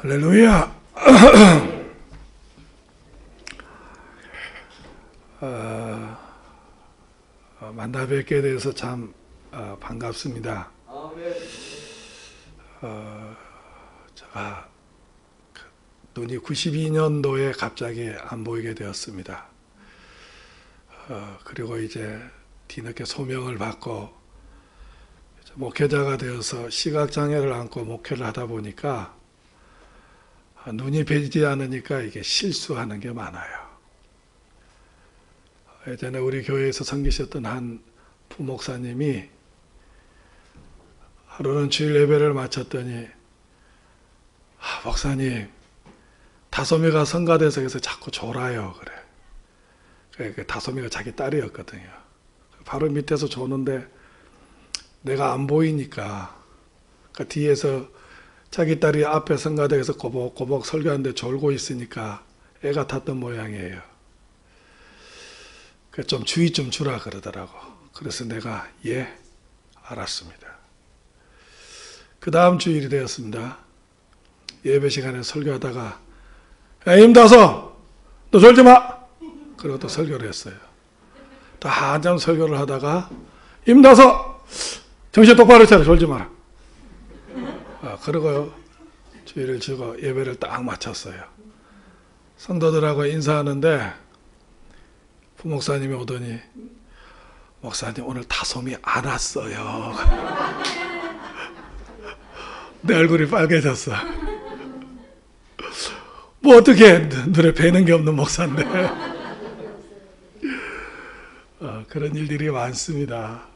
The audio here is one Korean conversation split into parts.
할렐루야. 만나 뵙게 돼서 참 반갑습니다. 제가 눈이 92년도에 갑자기 안 보이게 되었습니다. 그리고 이제 뒤늦게 소명을 받고 목회자가 되어서 시각장애를 안고 목회를 하다 보니까 눈이 보이지 않으니까 이게 실수하는 게 많아요. 예전에 우리 교회에서 섬기셨던 한 부목사님이 하루는 주일 예배를 마쳤더니 목사님 다솜이가 성가대석에서 자꾸 졸아요 그래. 그 다솜이가 자기 딸이었거든요. 바로 밑에서 조는데 내가 안 보이니까 그 뒤에서 자기 딸이 앞에 성가대에서 꼬복꼬복 설교하는데 졸고 있으니까 애가 탔던 모양이에요. 좀 주의 좀 주라 그러더라고. 그래서 내가 알았습니다. 그 다음 주일이 되었습니다. 예배 시간에 설교하다가 야 임다솜 너 졸지 마! 그리고 또 설교를 했어요. 또 한참 설교를 하다가 임다솜 정신 똑바로 차려 졸지 마라. 그러고 주일을 주고 예배를 딱 마쳤어요. 성도들하고 인사하는데 부목사님이 오더니 목사님 오늘 다솜이 안 왔어요. 내 얼굴이 빨개졌어. 뭐 어떻게 눈에 뵈는 게 없는 목사인데. 그런 일들이 많습니다.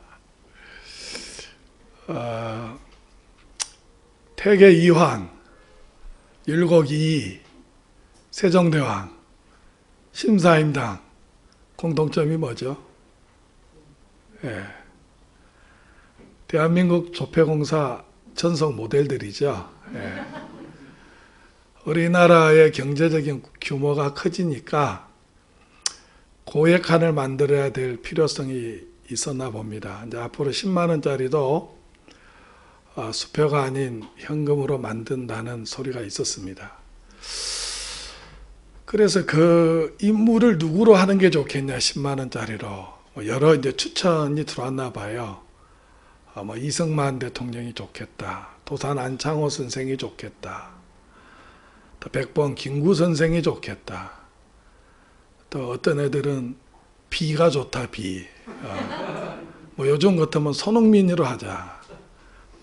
태계 이황, 율곡 이이, 세종대왕, 심사임당 공통점이 뭐죠? 대한민국 조폐공사 전속 모델들이죠. 우리나라의 경제적인 규모가 커지니까 고액한을 만들어야 될 필요성이 있었나 봅니다. 이제 앞으로 10만 원짜리도 수표가 아닌 현금으로 만든다는 소리가 있었습니다. 그래서 그 임무를 누구로 하는 게 좋겠냐 10만 원짜리로 여러 이제 추천이 들어왔나 봐요. 이승만 대통령이 좋겠다. 도산 안창호 선생이 좋겠다. 또 백범 김구 선생이 좋겠다. 또 어떤 애들은 비가 좋다 비. 요즘 같으면 손흥민으로 하자.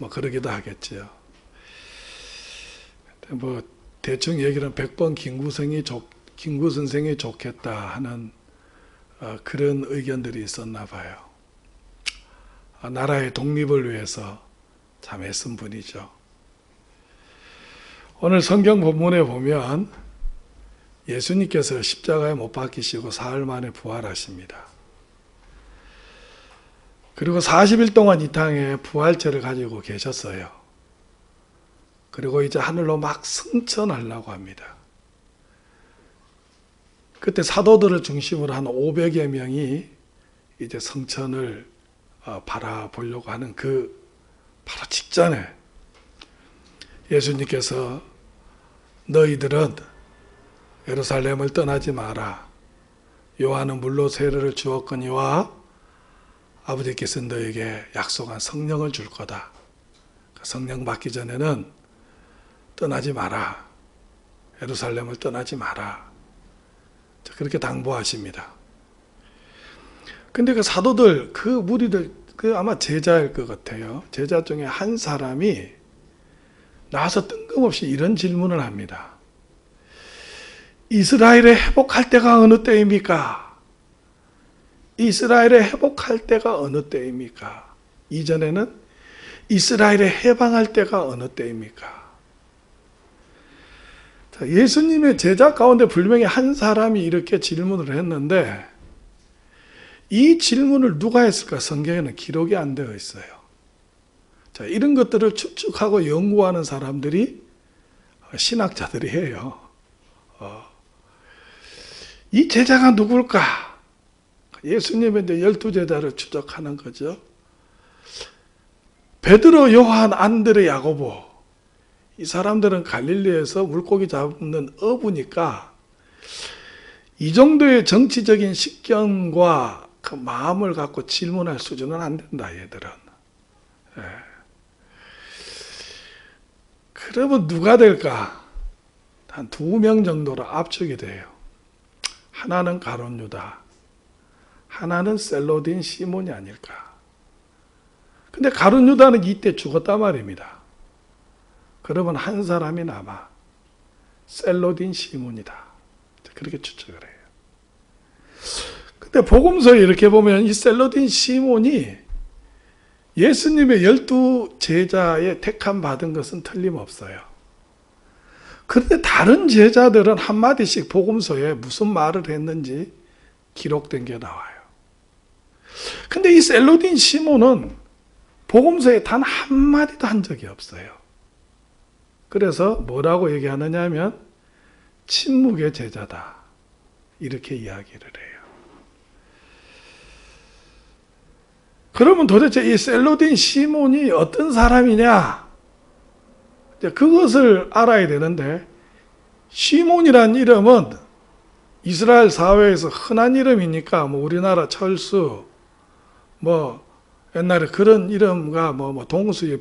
그러기도 하겠지요. 대충 얘기는 백범 김구 선생이 좋겠다 하는 그런 의견들이 있었나 봐요. 나라의 독립을 위해서 참 애쓴 분이죠. 오늘 성경 본문에 보면 예수님께서 십자가에 못 박히시고 사흘 만에 부활하십니다. 그리고 40일 동안 이 땅에 부활체를 가지고 계셨어요. 그리고 이제 하늘로 막 승천하려고 합니다. 그때 사도들을 중심으로 한 500여 명이 이제 성천을 바라보려고 하는 그 바로 직전에 예수님께서 너희들은 예루살렘을 떠나지 마라. 요한은 물로 세례를 주었거니와 아버지께서 너에게 약속한 성령을 줄 거다. 성령 받기 전에는 떠나지 마라. 예루살렘을 떠나지 마라. 그렇게 당부하십니다. 근데 그 사도들, 그 무리들, 아마 제자일 것 같아요. 제자 중에 한 사람이 나와서 뜬금없이 이런 질문을 합니다. 이스라엘의 회복할 때가 어느 때입니까? 이스라엘의 회복할 때가 어느 때입니까? 이전에는 이스라엘의 해방할 때가 어느 때입니까? 예수님의 제자 가운데 분명히 한 사람이 이렇게 질문을 했는데 이 질문을 누가 했을까? 성경에는 기록이 안 되어 있어요. 이런 것들을 추측하고 연구하는 사람들이 신학자들이 해요. 이 제자가 누굴까? 예수님의 12제자를 추적하는 거죠. 베드로, 요한, 안드레, 야고보 이 사람들은 갈릴리에서 물고기 잡는 어부니까 이 정도의 정치적인 식견과 그 마음을 갖고 질문할 수준은 안 된다, 얘들은. 예. 그러면 누가 될까? 한 2명 정도로 압축이 돼요. 하나는 가룟 유다, 하나는 셀로딘 시몬이 아닐까. 근데 가룟 유다는 이때 죽었단 말입니다. 그러면 한 사람이 남아 셀로딘 시몬이다. 그렇게 추측을 해요. 근데 복음서에 이렇게 보면 이 셀로딘 시몬이 예수님의 12 제자의 택함 받은 것은 틀림없어요. 그런데 다른 제자들은 한마디씩 복음서에 무슨 말을 했는지 기록된 게 나와요. 근데 이 셀로딘 시몬은 복음서에 단 한마디도 한 적이 없어요. 그래서 뭐라고 얘기하느냐 하면 침묵의 제자다, 이렇게 이야기를 해요. 그러면 도대체 이 셀로딘 시몬이 어떤 사람이냐? 그것을 알아야 되는데, 시몬이란 이름은 이스라엘 사회에서 흔한 이름이니까 뭐 우리나라 철수, 뭐 옛날에 그런 이름과 뭐 동수의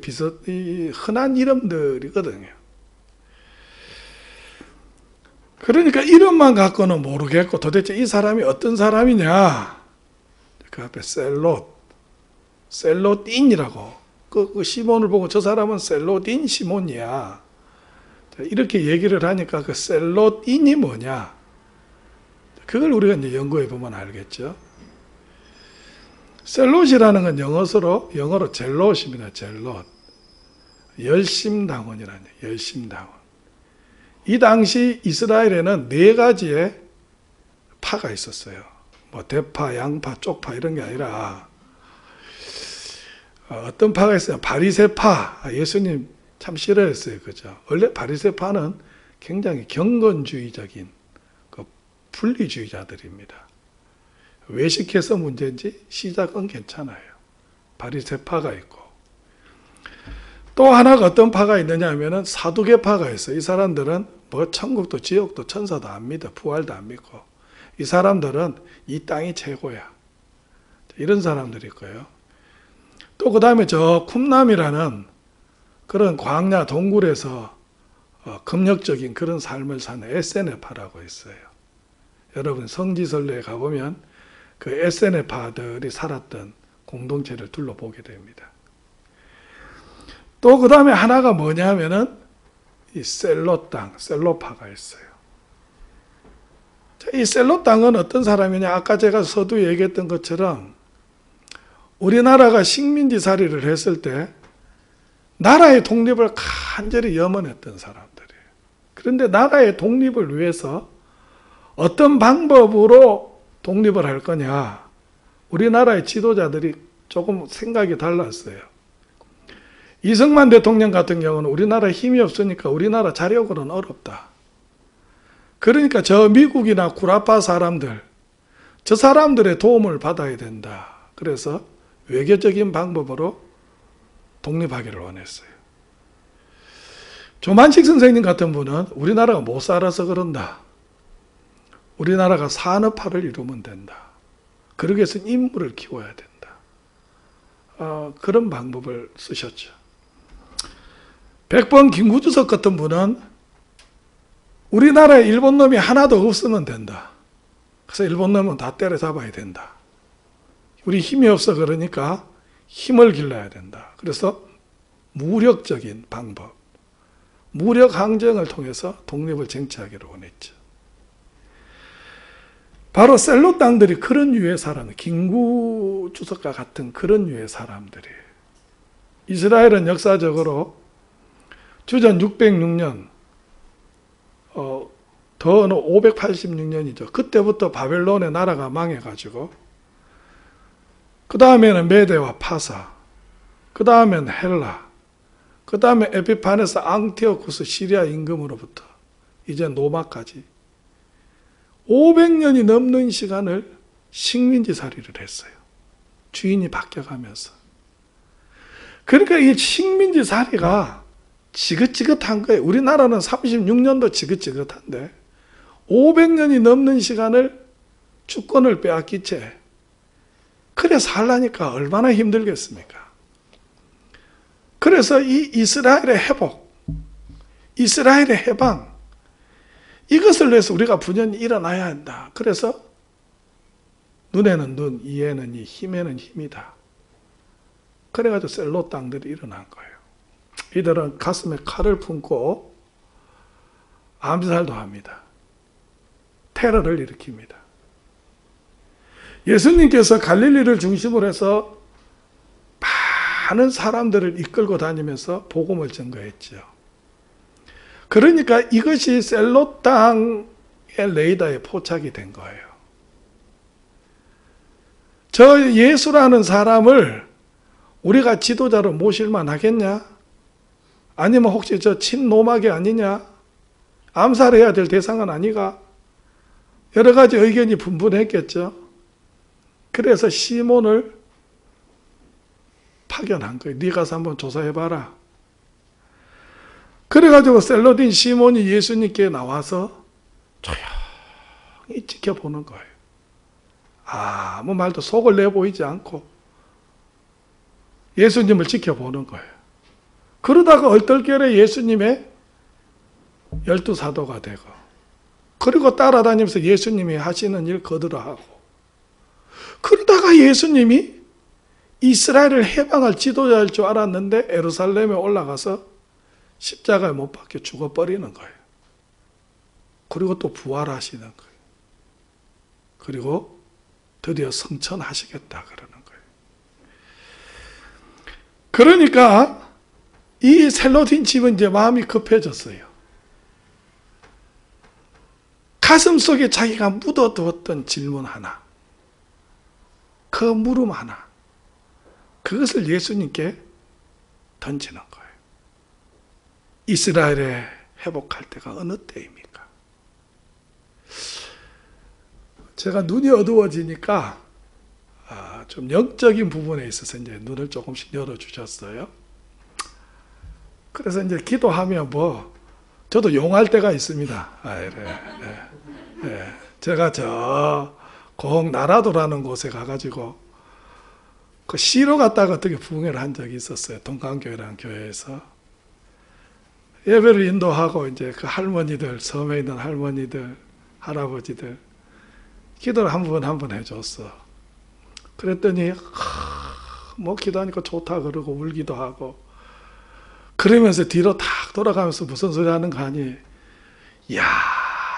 흔한 이름들이거든요. 그러니까 이름만 갖고는 모르겠고 도대체 이 사람이 어떤 사람이냐? 그 앞에 셀로딘이라고. 그 시몬을 보고 저 사람은 셀로딘 시몬이야, 이렇게 얘기를 하니까 그 셀로딘이 뭐냐? 그걸 우리가 이제 연구해 보면 알겠죠. 셀롯이라는 건 영어로 젤롯입니다. 젤롯. 열심당원이라는 얘기예요. 열심당원. 이 당시 이스라엘에는 4가지의 파가 있었어요. 뭐 대파, 양파, 쪽파 이런 게 아니라 어떤 파가 있어요? 바리새파. 예수님 참 싫어했어요. 그죠? 원래 바리새파는 굉장히 경건주의적인 그 분리주의자들입니다. 외식해서 문제인지 시작은 괜찮아요. 바리새파가 있고, 또 하나가 어떤 파가 있느냐 하면은 사두개파가 있어요. 이 사람들은 뭐 천국도 지옥도 천사도 안 믿어, 부활도 안 믿고, 이 사람들은 이 땅이 최고야, 이런 사람들이 있고요. 또 그 다음에 저 쿰람이라는 그런 광야 동굴에서 금욕적인 그런 삶을 사는 에세네파라고 있어요. 여러분 성지순례에 가보면 그 에세네파들이 살았던 공동체를 둘러보게 됩니다. 또 그 다음에 하나가 뭐냐 하면은 이 셀롯 땅, 셀로파가 있어요. 이 셀롯 땅은 어떤 사람이냐? 아까 제가 서두에 얘기했던 것처럼 우리나라가 식민지살이를 했을 때 나라의 독립을 간절히 염원했던 사람들이에요. 그런데 나라의 독립을 위해서 어떤 방법으로 독립을 할 거냐? 우리나라의 지도자들이 조금 생각이 달랐어요. 이승만 대통령 같은 경우는 우리나라 힘이 없으니까 우리나라 자력으로는 어렵다. 그러니까 저 미국이나 구라파 사람들, 저 사람들의 도움을 받아야 된다. 그래서 외교적인 방법으로 독립하기를 원했어요. 조만식 선생님 같은 분은 우리나라가 못 살아서 그런다. 우리나라가 산업화를 이루면 된다. 그러기 위해서는 인물을 키워야 된다. 그런 방법을 쓰셨죠. 백번 김구주석 같은 분은 우리나라에 일본 놈이 하나도 없으면 된다. 그래서 일본 놈은 다 때려잡아야 된다. 우리 힘이 없어 그러니까 힘을 길러야 된다. 그래서 무력적인 방법, 무력 항쟁을 통해서 독립을 쟁취하기를 원했죠. 바로 셀롯 땅들이 그런 유의 사람, 김구 주석과 같은 그런 유의 사람들이에요. 이스라엘은 역사적으로 주전 606년, 더는 586년이죠. 그때부터 바벨론의 나라가 망해가지고, 그 다음에는 메데와 파사, 그 다음에는 헬라, 그 다음에 에피파네스 앙티오쿠스 시리아 임금으로부터 이제 로마까지 500년이 넘는 시간을 식민지살이를 했어요. 주인이 바뀌어가면서. 그러니까 이 식민지살이가 지긋지긋한 거예요. 우리나라는 36년도 지긋지긋한데 500년이 넘는 시간을 주권을 빼앗긴 채 그래 살라니까 얼마나 힘들겠습니까? 그래서 이 이스라엘의 회복, 이스라엘의 해방, 이것을 위해서 우리가 분연히 일어나야 한다. 그래서 눈에는 눈, 이에는 이, 힘에는 힘이다. 그래가지고 셀로 땅들이 일어난 거예요. 이들은 가슴에 칼을 품고 암살도 합니다. 테러를 일으킵니다. 예수님께서 갈릴리를 중심으로 해서 많은 사람들을 이끌고 다니면서 복음을 전거했죠. 그러니까 이것이 셀로 땅의 레이더에 포착이 된 거예요. 저 예수라는 사람을 우리가 지도자로 모실만 하겠냐? 아니면 혹시 저 친노마계 아니냐? 암살해야 될 대상은 아니가? 여러 가지 의견이 분분했겠죠. 그래서 시몬을 파견한 거예요. 네 가서 한번 조사해봐라. 그래가지고 셀로딘 시몬이 예수님께 나와서 조용히 지켜보는 거예요. 아무 말도 속을 내보이지 않고 예수님을 지켜보는 거예요. 그러다가 얼떨결에 예수님의 12사도가 되고, 그리고 따라다니면서 예수님이 하시는 일 거들어하고, 그러다가 예수님이 이스라엘을 해방할 지도자일 줄 알았는데 예루살렘에 올라가서 십자가에 못 박혀 죽어버리는 거예요. 그리고 또 부활하시는 거예요. 그리고 드디어 성천하시겠다 그러는 거예요. 그러니까 이 셀로딘 집은 이제 마음이 급해졌어요. 가슴속에 자기가 묻어두었던 질문 하나, 그 물음 하나, 그것을 예수님께 던지는 거예요. 이스라엘에 회복할 때가 어느 때입니까? 제가 눈이 어두워지니까 좀 영적인 부분에 있어서 이제 눈을 조금씩 열어주셨어요. 그래서 이제 기도하면 저도 용할 때가 있습니다. 제가 저 공 나라도라는 곳에 가가지고 그 시로 갔다가 어떻게 부흥회를 한 적이 있었어요. 동강교회라는 교회에서 예배를 인도하고 이제 그 할머니들, 섬에 있는 할머니들, 할아버지들 기도를 한 번 해줬어. 그랬더니 기도하니까 좋다 그러고 울기도 하고, 그러면서 뒤로 탁 돌아가면서 무슨 소리 하는 거 아니? 이야,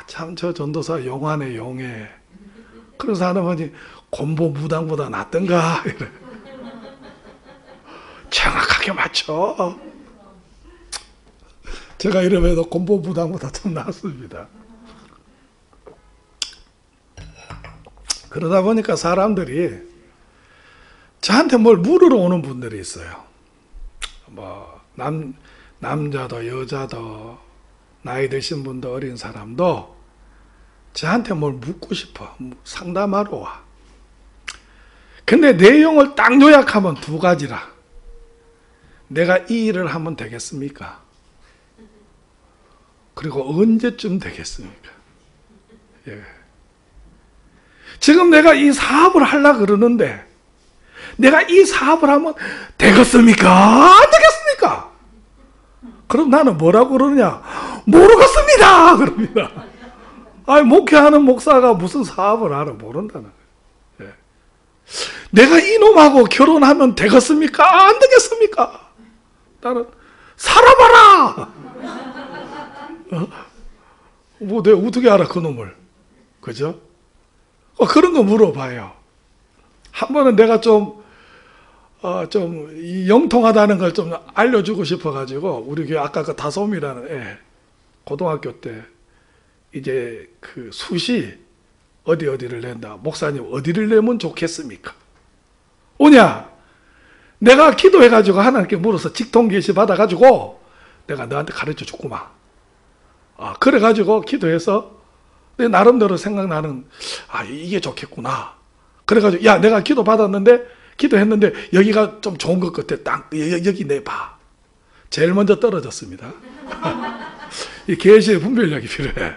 참 저 전도사 용하네, 용해. 그래서 할아버지, 곤보 무당보다 낫던가? 이래. 정확하게 맞춰. 제가 이러면서 곤보 무당보다 좀 낫습니다. 그러다 보니까 사람들이 저한테 뭘 물으러 오는 분들이 있어요. 남자도 여자도 나이 드신 분도 어린 사람도 저한테 뭘 묻고 싶어. 상담하러 와. 근데 내용을 딱 요약하면 두 가지라. 내가 이 일을 하면 되겠습니까? 그리고 언제쯤 되겠습니까? 예. 지금 내가 이 사업을 하려고 그러는데 내가 이 사업을 하면 되겠습니까? 안 되겠습니까? 그럼 나는 뭐라고 그러느냐? 모르겠습니다! 그럽니다. 목회하는 목사가 무슨 사업을 알아? 모른다는 거예요. 예. 내가 이놈하고 결혼하면 되겠습니까? 안 되겠습니까? 나는 살아봐라! 내가 어떻게 알아, 그 놈을? 그죠? 그런 거 물어봐요. 한 번은 내가 좀 영통하다는 걸 좀 알려주고 싶어가지고, 우리 교회 아까 그 다솜이라는 애, 고등학교 때, 이제 그 수시 어디를 낸다. 목사님, 어디를 내면 좋겠습니까? 오냐? 내가 기도해가지고 하나님께 물어서 직통 계시 받아가지고, 내가 너한테 가르쳐 줬구만. 그래가지고 기도해서, 내 나름대로 생각나는, 이게 좋겠구나. 그래가지고, 야, 내가 기도했는데, 여기가 좀 좋은 것 같아. 딱, 여기 내봐. 제일 먼저 떨어졌습니다. 이 계시의 분별력이 필요해.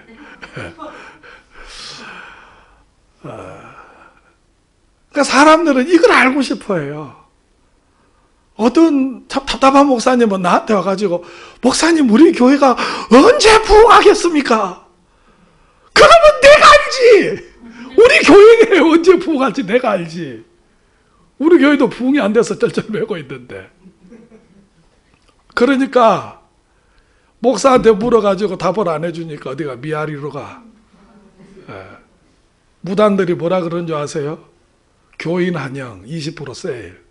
그러니까 사람들은 이걸 알고 싶어 해요. 어떤 참 답답한 목사님은 나한테 와가지고, 목사님, 우리 교회가 언제 부흥하겠습니까? 그러면 내가 알지! 우리 교회가 언제 부흥할지 내가 알지. 우리 교회도 부흥이 안 돼서 쩔쩔매고 있는데. 그러니까 목사한테 물어가지고 답을 안 해주니까 어디가 미아리로 가. 무당들이 뭐라 그런 줄 아세요? 교인 한영 20% 세일.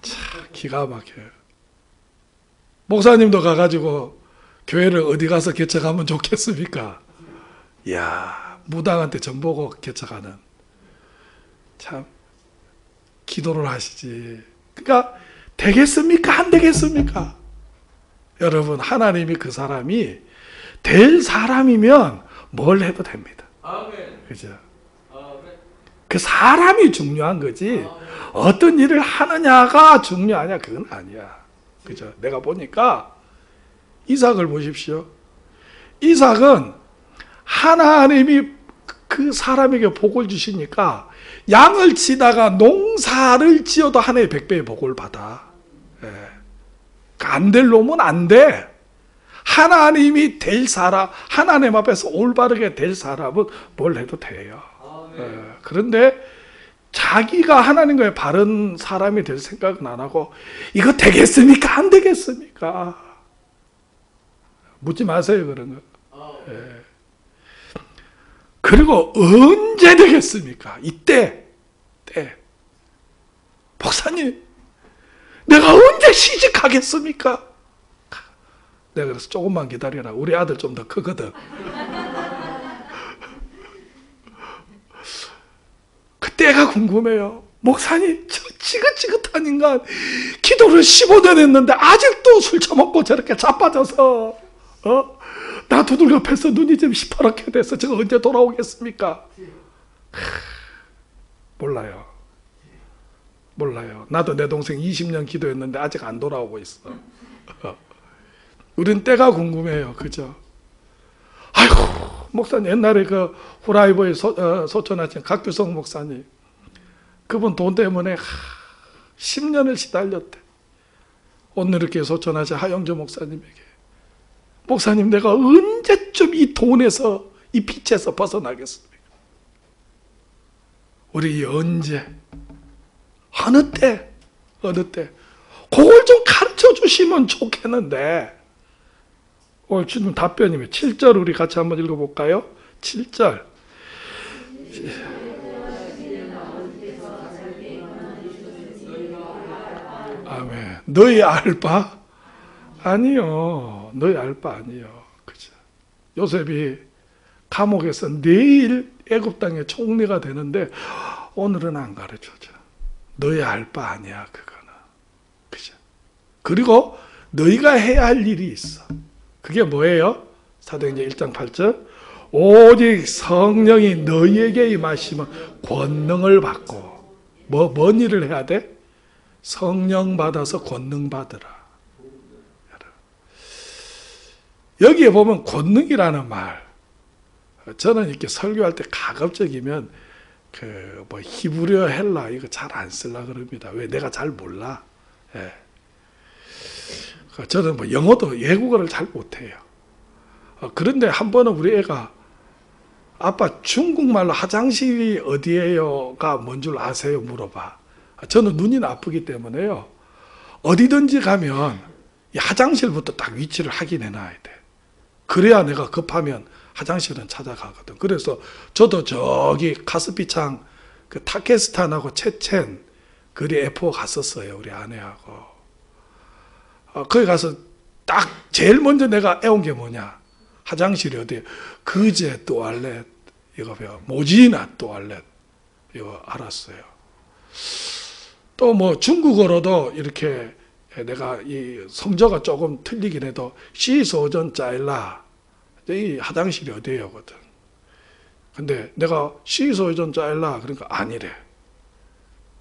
참 기가 막혀요. 목사님도 가가지고 교회를 어디 가서 개척하면 좋겠습니까? 이야, 무당한테 정보고 개척하는. 참 기도를 하시지. 그러니까 되겠습니까? 안 되겠습니까? 여러분, 하나님이 그 사람이 될 사람이면 뭘 해도 됩니다. 그죠? 그 사람이 중요한 거지 어떤 일을 하느냐가 중요하냐 그건 아니야. 그죠? 내가 보니까 이삭을 보십시오. 이삭은 하나님이 그 사람에게 복을 주시니까 양을 치다가 농사를 지어도 한 해에 100배의 복을 받아. 안 될 놈은 안 돼. 하나님이 될 사람, 하나님 앞에서 올바르게 될 사람은 뭘 해도 돼요. 그런데 자기가 하나님과의 바른 사람이 될 생각은 안 하고 이거 되겠습니까? 안 되겠습니까? 묻지 마세요, 그런 거. 그리고 언제 되겠습니까? 이때, 목사님, 내가 언제 시집가겠습니까? 내가 그래서 조금만 기다려라. 우리 아들 좀 더 크거든. 그때가 궁금해요. 목사님, 저 지긋지긋한 인간 기도를 15년 했는데 아직도 술 처먹고 저렇게 자빠져서 나 두들겨 패서 눈이 좀 시퍼렇게 돼서 저거 언제 돌아오겠습니까? 몰라요. 나도 내 동생 20년 기도했는데 아직 안 돌아오고 있어. 우린 때가 궁금해요. 그죠? 아이고, 목사님, 옛날에 그 후라이버에 소천하신 각규성 목사님, 그분 돈 때문에 10년을 시달렸대. 오늘 이렇게 소천하신 하영주 목사님에게, 목사님, 내가 언제쯤 이 돈에서, 이 빚에서 벗어나겠습니까? 우리 언제, 어느 때, 그걸 좀 가르쳐 주시면 좋겠는데. 오늘 주님 답변이면 7절 우리 같이 한번 읽어볼까요? 7절. 아멘. 너희 알 바? 아니요. 너희 알 바 아니요. 그죠? 요셉이 감옥에서 내일 애굽 땅의 총리가 되는데 오늘은 안 가르쳐줘. 너희 알 바 아니야, 그거는. 그죠? 그리고 너희가 해야 할 일이 있어. 그게 뭐예요? 사도행전 1장 8절. 오직 성령이 너희에게 임하시면 권능을 받고. 뭔 일을 해야 돼? 성령 받아서 권능 받으라. 여기에 보면 권능이라는 말, 저는 이렇게 설교할 때 가급적이면 히브리어 헬라 이거 잘 안 쓰려고 그럽니다. 왜? 내가 잘 몰라. 저는 영어도 외국어를 잘 못해요. 그런데 한 번은 우리 애가 아빠 중국말로 화장실이 어디예요가 뭔 줄 아세요? 물어봐. 저는 눈이 나쁘기 때문에요. 어디든지 가면 이 화장실부터 딱 위치를 확인해 놔야 돼. 그래야 내가 급하면 화장실은 찾아가거든. 그래서 저도 저기 카스피창 그 타케스탄하고 체첸 거리 F4 갔었어요. 우리 아내하고. 거기 가서 딱 제일 먼저 내가 애운 게 뭐냐? 화장실이 어디에? 그제 또알렛 이거 배워. 모지나 또알렛 이거 알았어요. 또 뭐 중국어로도 이렇게 내가 이 성조가 조금 틀리긴 해도 시소전 짜일라 이 화장실이 어디에요거든. 근데 내가 시소전 짜일라 그러니까 아니래.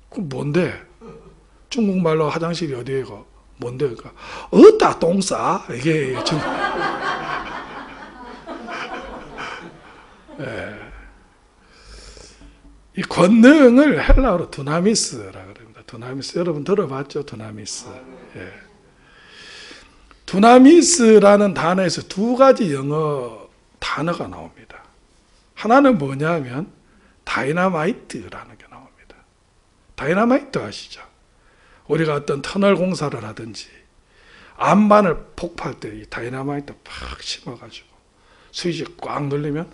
그럼 뭔데? 중국말로 화장실이 어디에요? 뭔데? 그러니까 어디다 똥 싸? 이게 좀 이 권능을 헬라어로 두나미스라고 그럽니다. 두나미스 여러분 들어봤죠? 두나미스. 예. 두나미스라는 단어에서 두 가지 영어 단어가 나옵니다. 하나는 뭐냐면 다이나마이트라는 게 나옵니다. 다이나마이트 아시죠? 우리가 어떤 터널 공사를 하든지 안반을 폭파할 때 이 다이나마이트 팍 심어가지고 스위치 꽉 눌리면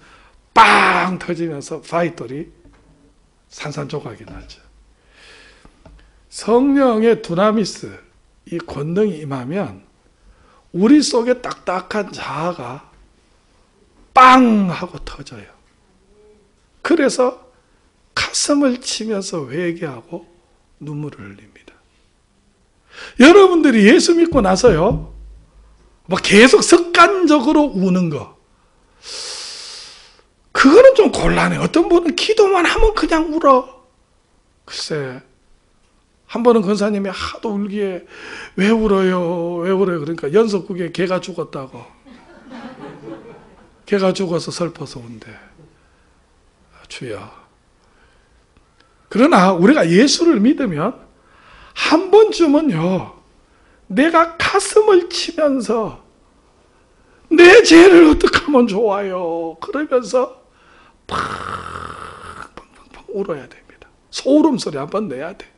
빵 터지면서 파이터리 산산조각이 나죠. 성령의 두나미스, 이 권능이 임하면 우리 속에 딱딱한 자아가 빵 하고 터져요. 그래서 가슴을 치면서 회개하고 눈물을 흘립니다. 여러분들이 예수 믿고 나서요, 뭐 계속 습관적으로 우는 거, 그거는 좀 곤란해. 어떤 분은 기도만 하면 그냥 울어. 글쎄, 한 번은 권사님이 하도 울기에 왜 울어요? 왜 울어요? 그러니까 연속국에 개가 죽었다고. 개가 죽어서 슬퍼서 운대. 주여. 그러나 우리가 예수를 믿으면 한 번쯤은요, 내가 가슴을 치면서 내 죄를 어떻게 하면 좋아요? 그러면서 팡팡팡팡 울어야 됩니다. 소름 소리 한번 내야 돼.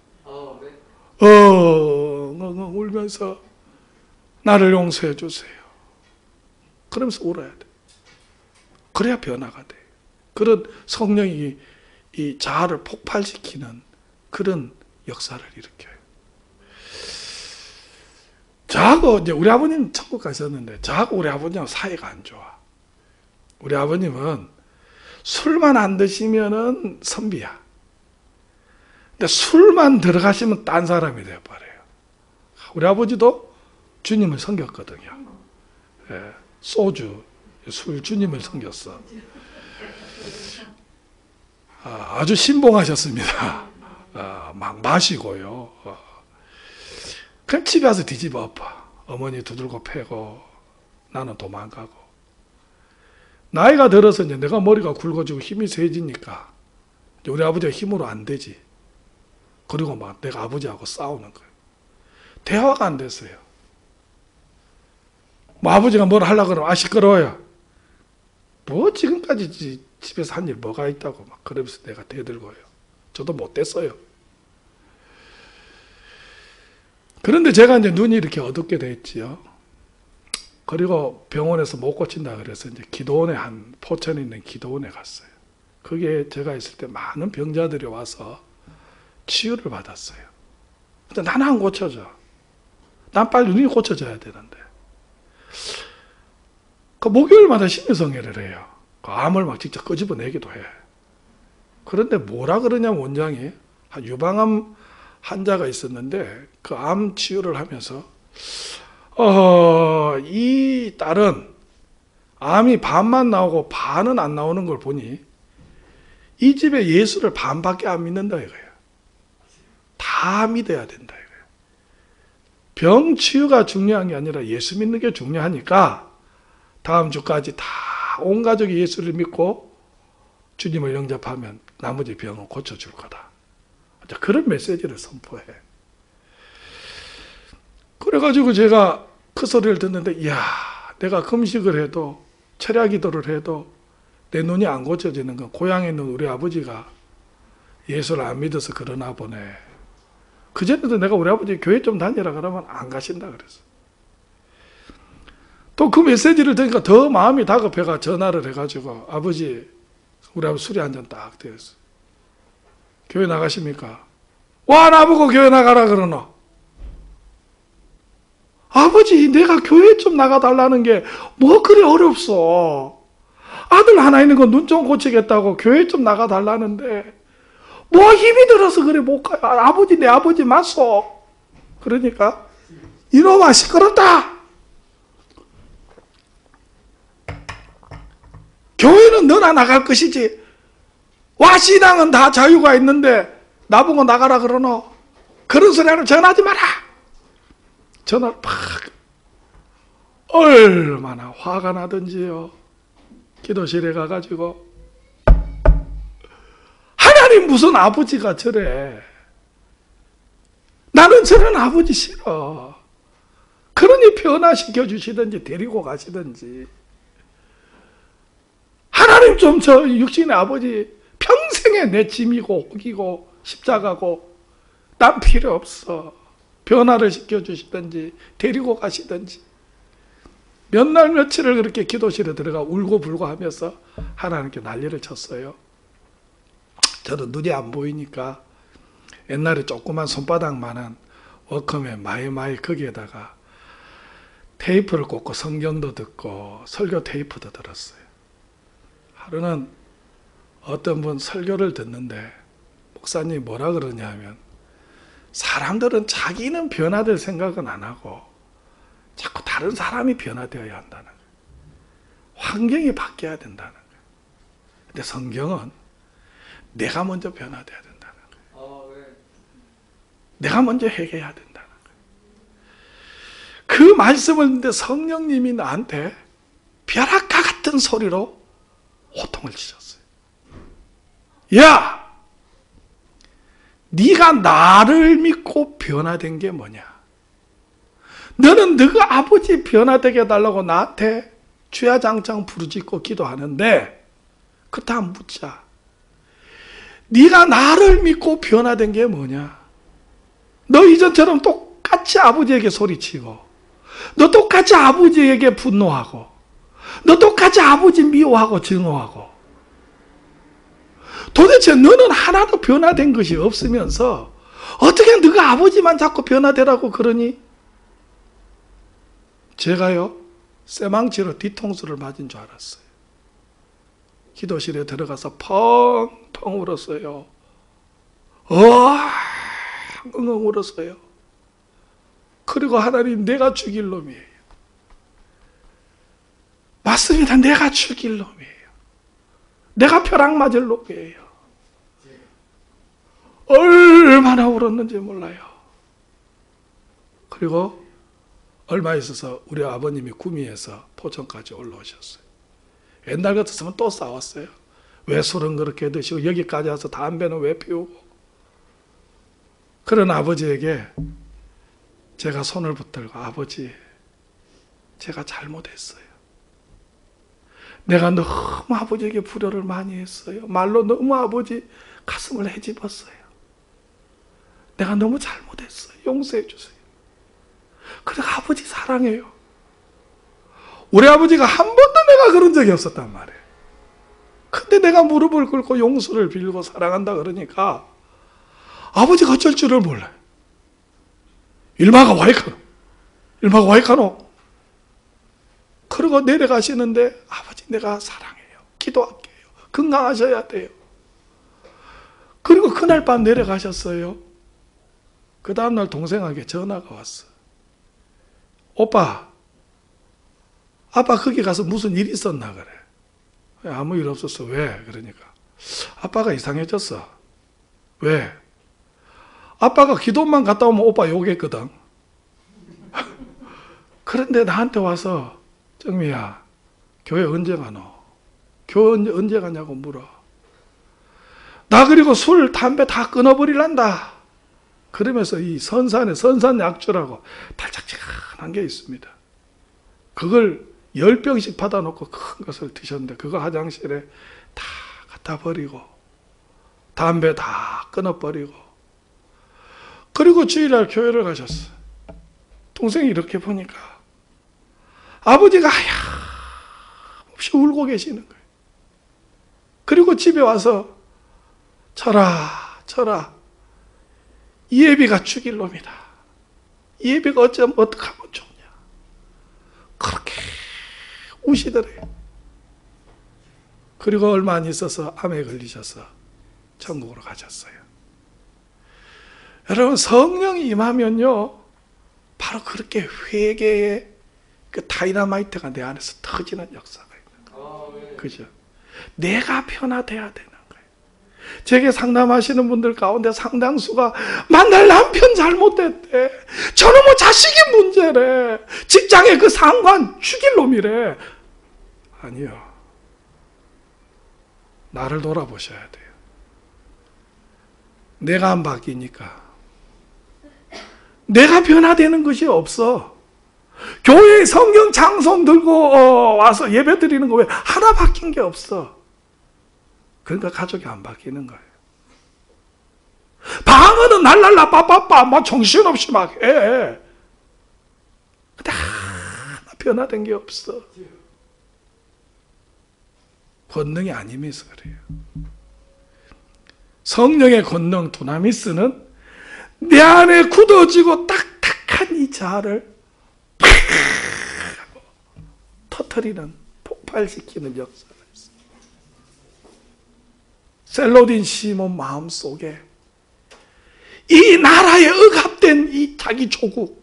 울면서 나를 용서해 주세요. 그러면서 울어야 돼. 그래야 변화가 돼. 그런 성령이 이 자아를 폭발시키는 그런 역사를 일으켜요. 저하고 이제 우리 아버님 천국 가셨는데 저하고 우리 아버님하고 사이가 안 좋아. 우리 아버님은 술만 안 드시면은 선비야. 근데 술만 들어가시면 딴 사람이 되어버려요. 우리 아버지도 주님을 섬겼거든요. 예, 소주, 술 주님을 섬겼어. 아주 신봉하셨습니다. 막 마시고요. 그럼 집에 와서 뒤집어 엎어. 어머니 두들고 패고 나는 도망가고. 나이가 들어서 이제 내가 머리가 굵어지고 힘이 세지니까 우리 아버지가 힘으로 안 되지. 그리고 막 내가 아버지하고 싸우는 거예요. 대화가 안 됐어요. 뭐 아버지가 뭘 하려고 그러면 시끄러워요. 뭐 지금까지 집에서 한 일 뭐가 있다고 막 그러면서 내가 대들고요. 저도 못 됐어요. 그런데 제가 이제 눈이 이렇게 어둡게 됐지요. 그리고 병원에서 못 고친다 그래서 이제 기도원에 한 포천에 있는 기도원에 갔어요. 거기에 제가 있을 때 많은 병자들이 와서 치유를 받았어요. 근데 나는 안 고쳐져. 난 빨리 눈이 고쳐져야 되는데. 그 목요일마다 심리성회를 해요. 그 암을 막 직접 끄집어내기도 해. 그런데 뭐라 그러냐면 원장이 한 유방암 환자가 있었는데 그 암 치유를 하면서 이 딸은 암이 반만 나오고 반은 안 나오는 걸 보니 이 집에 예수를 반밖에 안 믿는다 이거예요. 다 믿어야 된다 이거예요. 병 치유가 중요한 게 아니라 예수 믿는 게 중요하니까 다음 주까지 다 온 가족이 예수를 믿고 주님을 영접하면 나머지 병은 고쳐줄 거다. 그런 메시지를 선포해. 그래가지고 제가 그 소리를 듣는데, 이야, 내가 금식을 해도, 철야 기도를 해도 내 눈이 안 고쳐지는 건 고향에 있는 우리 아버지가 예수를 안 믿어서 그러나 보네. 그전에도 내가 우리 아버지 교회 좀 다니라 그러면 안 가신다 그랬어. 또 그 메시지를 들으니까 더 마음이 다급해가 전화를 해가지고, 아버지, 우리 아버지 술이 한 잔 딱 되었어. 교회 나가십니까? 와, 나보고 교회 나가라 그러노. 아버지, 내가 교회 좀 나가달라는 게 뭐 그리 어렵소. 아들 하나 있는 거 눈 좀 고치겠다고 교회 좀 나가달라는데 뭐 힘이 들어서 그래 못 가요. 아버지, 내 아버지 맞소. 그러니까 이놈아 시끄럽다. 교회는 너나 나갈 것이지. 와, 신앙은 다 자유가 있는데 나보고 나가라 그러노. 그런 소리 하면 전하지 마라. 전화를 팍 얼마나 화가 나든지요. 기도실에 가가지고 하나님 무슨 아버지가 저래. 나는 저런 아버지 싫어. 그러니 변화시켜 주시든지 데리고 가시든지. 하나님 좀 저 육신의 아버지 평생에 내 짐이고 혹이고 십자가고 난 필요 없어. 변화를 시켜 주시든지 데리고 가시든지. 몇 날 며칠을 그렇게 기도실에 들어가 울고 불고 하면서 하나님께 난리를 쳤어요. 저는 눈이 안 보이니까 옛날에 조그만 손바닥만한 워크맨 마이마이 거기에다가 테이프를 꽂고 성경도 듣고 설교 테이프도 들었어요. 하루는 어떤 분 설교를 듣는데 목사님이 뭐라 그러냐 하면 사람들은 자기는 변화될 생각은 안 하고 자꾸 다른 사람이 변화되어야 한다는 거예요. 환경이 바뀌어야 된다는 거예요. 근데 성경은 내가 먼저 변화돼야 된다는 거예요. 내가 먼저 회개해야 된다는 거예요. 그 말씀을 듣는데 성령님이 나한테 벼락과 같은 소리로 호통을 치셨어요. 야! 네가 나를 믿고 변화된 게 뭐냐? 너는 너가 아버지 변화되게 해달라고 나한테 주야장창 부르짖고 기도하는데 그렇다 묻자. 네가 나를 믿고 변화된 게 뭐냐? 너 이전처럼 똑같이 아버지에게 소리치고 너 똑같이 아버지에게 분노하고 너 똑같이 아버지 미워하고 증오하고 도대체 너는 하나도 변화된 것이 없으면서 어떻게 네가 아버지만 자꾸 변화되라고 그러니? 제가요 쇠망치로 뒤통수를 맞은 줄 알았어요. 기도실에 들어가서 펑펑 울었어요. 엉엉 울었어요. 그리고 하나님 내가 죽일 놈이에요. 맞습니다. 내가 죽일 놈이에요. 내가 벼락 맞을 놈이에요. 얼마나 울었는지 몰라요. 그리고 얼마 있어서 우리 아버님이 구미에서 포천까지 올라오셨어요. 옛날 같았으면 또 싸웠어요. 왜 술은 그렇게 드시고 여기까지 와서 담배는 왜 피우고. 그런 아버지에게 제가 손을 붙들고 아버지 제가 잘못했어요. 내가 너무 아버지에게 불효를 많이 했어요. 말로 너무 아버지 가슴을 헤집었어요. 내가 너무 잘못했어요. 용서해 주세요. 그래 아버지 사랑해요. 우리 아버지가 한 번도 내가 그런 적이 없었단 말이에요. 근데 내가 무릎을 꿇고 용서를 빌고 사랑한다 그러니까 아버지가 어쩔 줄을 몰라요. 일마가 와이카노. 일마가 와이카노. 그러고 내려가시는데 아버지 내가 사랑해요. 기도할게요. 건강하셔야 돼요. 그리고 그날 밤 내려가셨어요. 그 다음날 동생에게 전화가 왔어. 오빠, 아빠 거기 가서 무슨 일 있었나 그래. 아무 일 없었어. 왜? 그러니까 아빠가 이상해졌어. 왜? 아빠가 기도만 갔다 오면 오빠 욕했거든. 그런데 나한테 와서 정미야 교회 언제 가노? 교회 언제 가냐고 물어. 나 그리고 술, 담배 다 끊어버리란다. 그러면서 이 선산에 선산약주라고 달짝지근한 게 있습니다. 그걸 10병씩 받아놓고 큰 것을 드셨는데 그거 화장실에 다 갖다 버리고 담배 다 끊어버리고 그리고 주일날 교회를 가셨어. 동생이 이렇게 보니까 아버지가 하염없이 울고 계시는 거예요. 그리고 집에 와서 쳐라 이 예비가 죽일 놈이다. 이 예비가 어쩌면 어떡하면 좋냐. 그렇게 우시더래요. 그리고 얼마 안 있어서 암에 걸리셔서 천국으로 가셨어요. 여러분 성령이 임하면요 바로 그렇게 회개의 그 다이너마이트가 내 안에서 터지는 역사가 있는 거예요. 그죠? 내가 변화돼야 되는 거예요. 제게 상담하시는 분들 가운데 상당수가 만날 남편 잘못됐대. 저놈의 자식이 문제래. 직장의 그 상관 죽일 놈이래. 아니요. 나를 돌아보셔야 돼요. 내가 안 바뀌니까. 내가 변화되는 것이 없어. 교회에 성경 찬송 들고 와서 예배 드리는 거 왜 하나 바뀐 게 없어. 그러니까 가족이 안 바뀌는 거예요. 방언은 날랄라 빠빠빠 막 정신없이 막 해. 근데 하나 변화된 게 없어. 권능이 아니면서 그래요. 성령의 권능 두나미스는 내 안에 굳어지고 딱딱한 이 자아를 팍 하고 터뜨리는, 폭발시키는 역사가 있어요. 셀로딘 시몬 마음속에 이 나라에 억압된 이 자기 조국,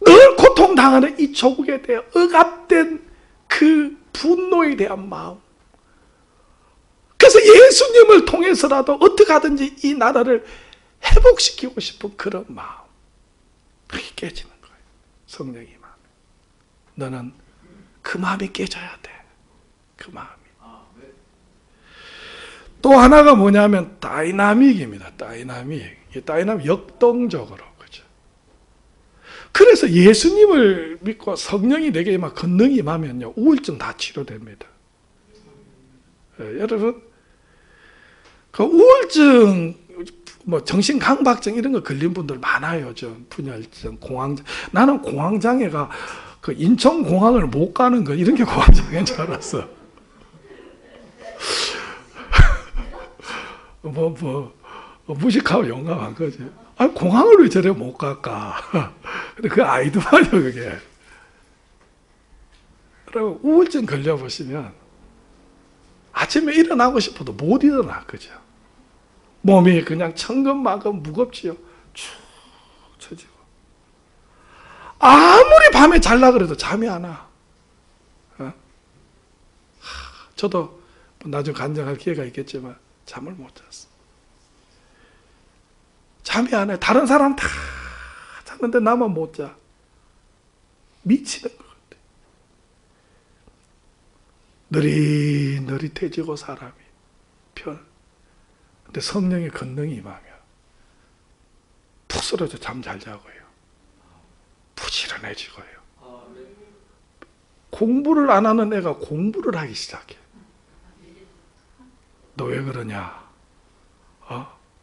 늘 고통당하는 이 조국에 대해 억압된 그 분노에 대한 마음, 그래서 예수님을 통해서라도 어떻게 하든지 이 나라를 회복시키고 싶은 그런 마음, 그게 깨지는 거예요. 성령이 마음에. 너는 그 마음이 깨져야 돼. 그 마음이. 또 하나가 뭐냐면 다이나믹입니다. 다이나믹. 역동적으로. 그죠? 그래서 예수님을 믿고 성령이 내게 막 권능이 임하면요, 우울증 다 치료됩니다. 여러분, 그 우울증, 뭐 정신강박증 이런 거 걸린 분들 많아요. 분열증, 공황장. 나는 공황장애가 그 인천공항을 못 가는 거 이런 게 공황장애인 줄 알았어. 무식하고 용감한 거지. 아니, 공항을 왜 저래 못 갈까? 근데 그 아이들만요, 그게. 그리고 우울증 걸려보시면 아침에 일어나고 싶어도 못 일어나, 그죠? 몸이 그냥 천근만근 무겁지요. 축 처지고. 아무리 밤에 잘라 그래도 잠이 안 와. 저도 나중에 간증할 기회가 있겠지만 잠을 못 잤어. 잠이 안 와. 다른 사람 다 잤는데 나만 못 자. 미치는 것 같아. 느릿느릿해지고 사람이 근데 성령의 권능이 임하면 푹 쓰러져 잠 잘 자고요. 부지런해지고요. 공부를 안 하는 애가 공부를 하기 시작해. 너 왜 그러냐?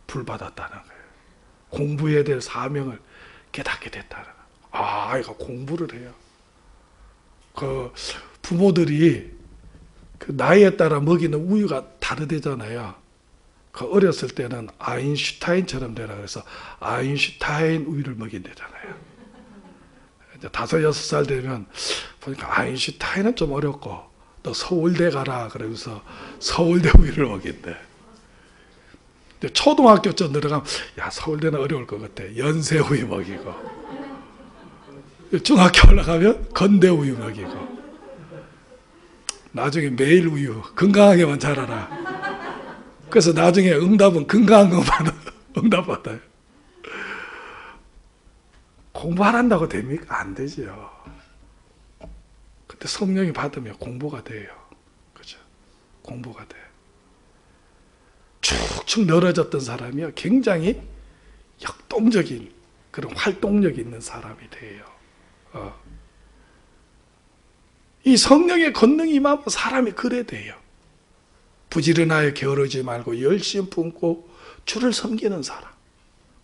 불 받았다는 거예요. 공부해야 될 사명을 깨닫게 됐다는 거예요. 아이가 공부를 해요. 그 부모들이 그 나이에 따라 먹이는 우유가 다르대잖아요. 그 어렸을 때는 아인슈타인처럼 되라 그래서 아인슈타인 우유를 먹인대잖아요. 이제 5-6살 되면 보니까 아인슈타인은 좀 어렵고 너 서울대 가라 그러면서 서울대 우유를 먹인대. 초등학교쯤 들어가면 야 서울대는 어려울 것 같아. 연세 우유 먹이고. 중학교 올라가면 건대 우유 먹이고. 나중에 매일 우유 건강하게만 자라라. 그래서 나중에 응답은 건강한 것만 응답받아요. 공부 안 한다고 됩니까? 안 되죠. 근데 성령이 받으면 공부가 돼요. 그죠? 공부가 돼. 축축 늘어졌던 사람이요. 굉장히 역동적인 그런 활동력이 있는 사람이 돼요. 이 성령의 권능이 임하면 사람이 그래 돼요. 부지런하여 게으르지 말고 열심 품고 주를 섬기는 사람.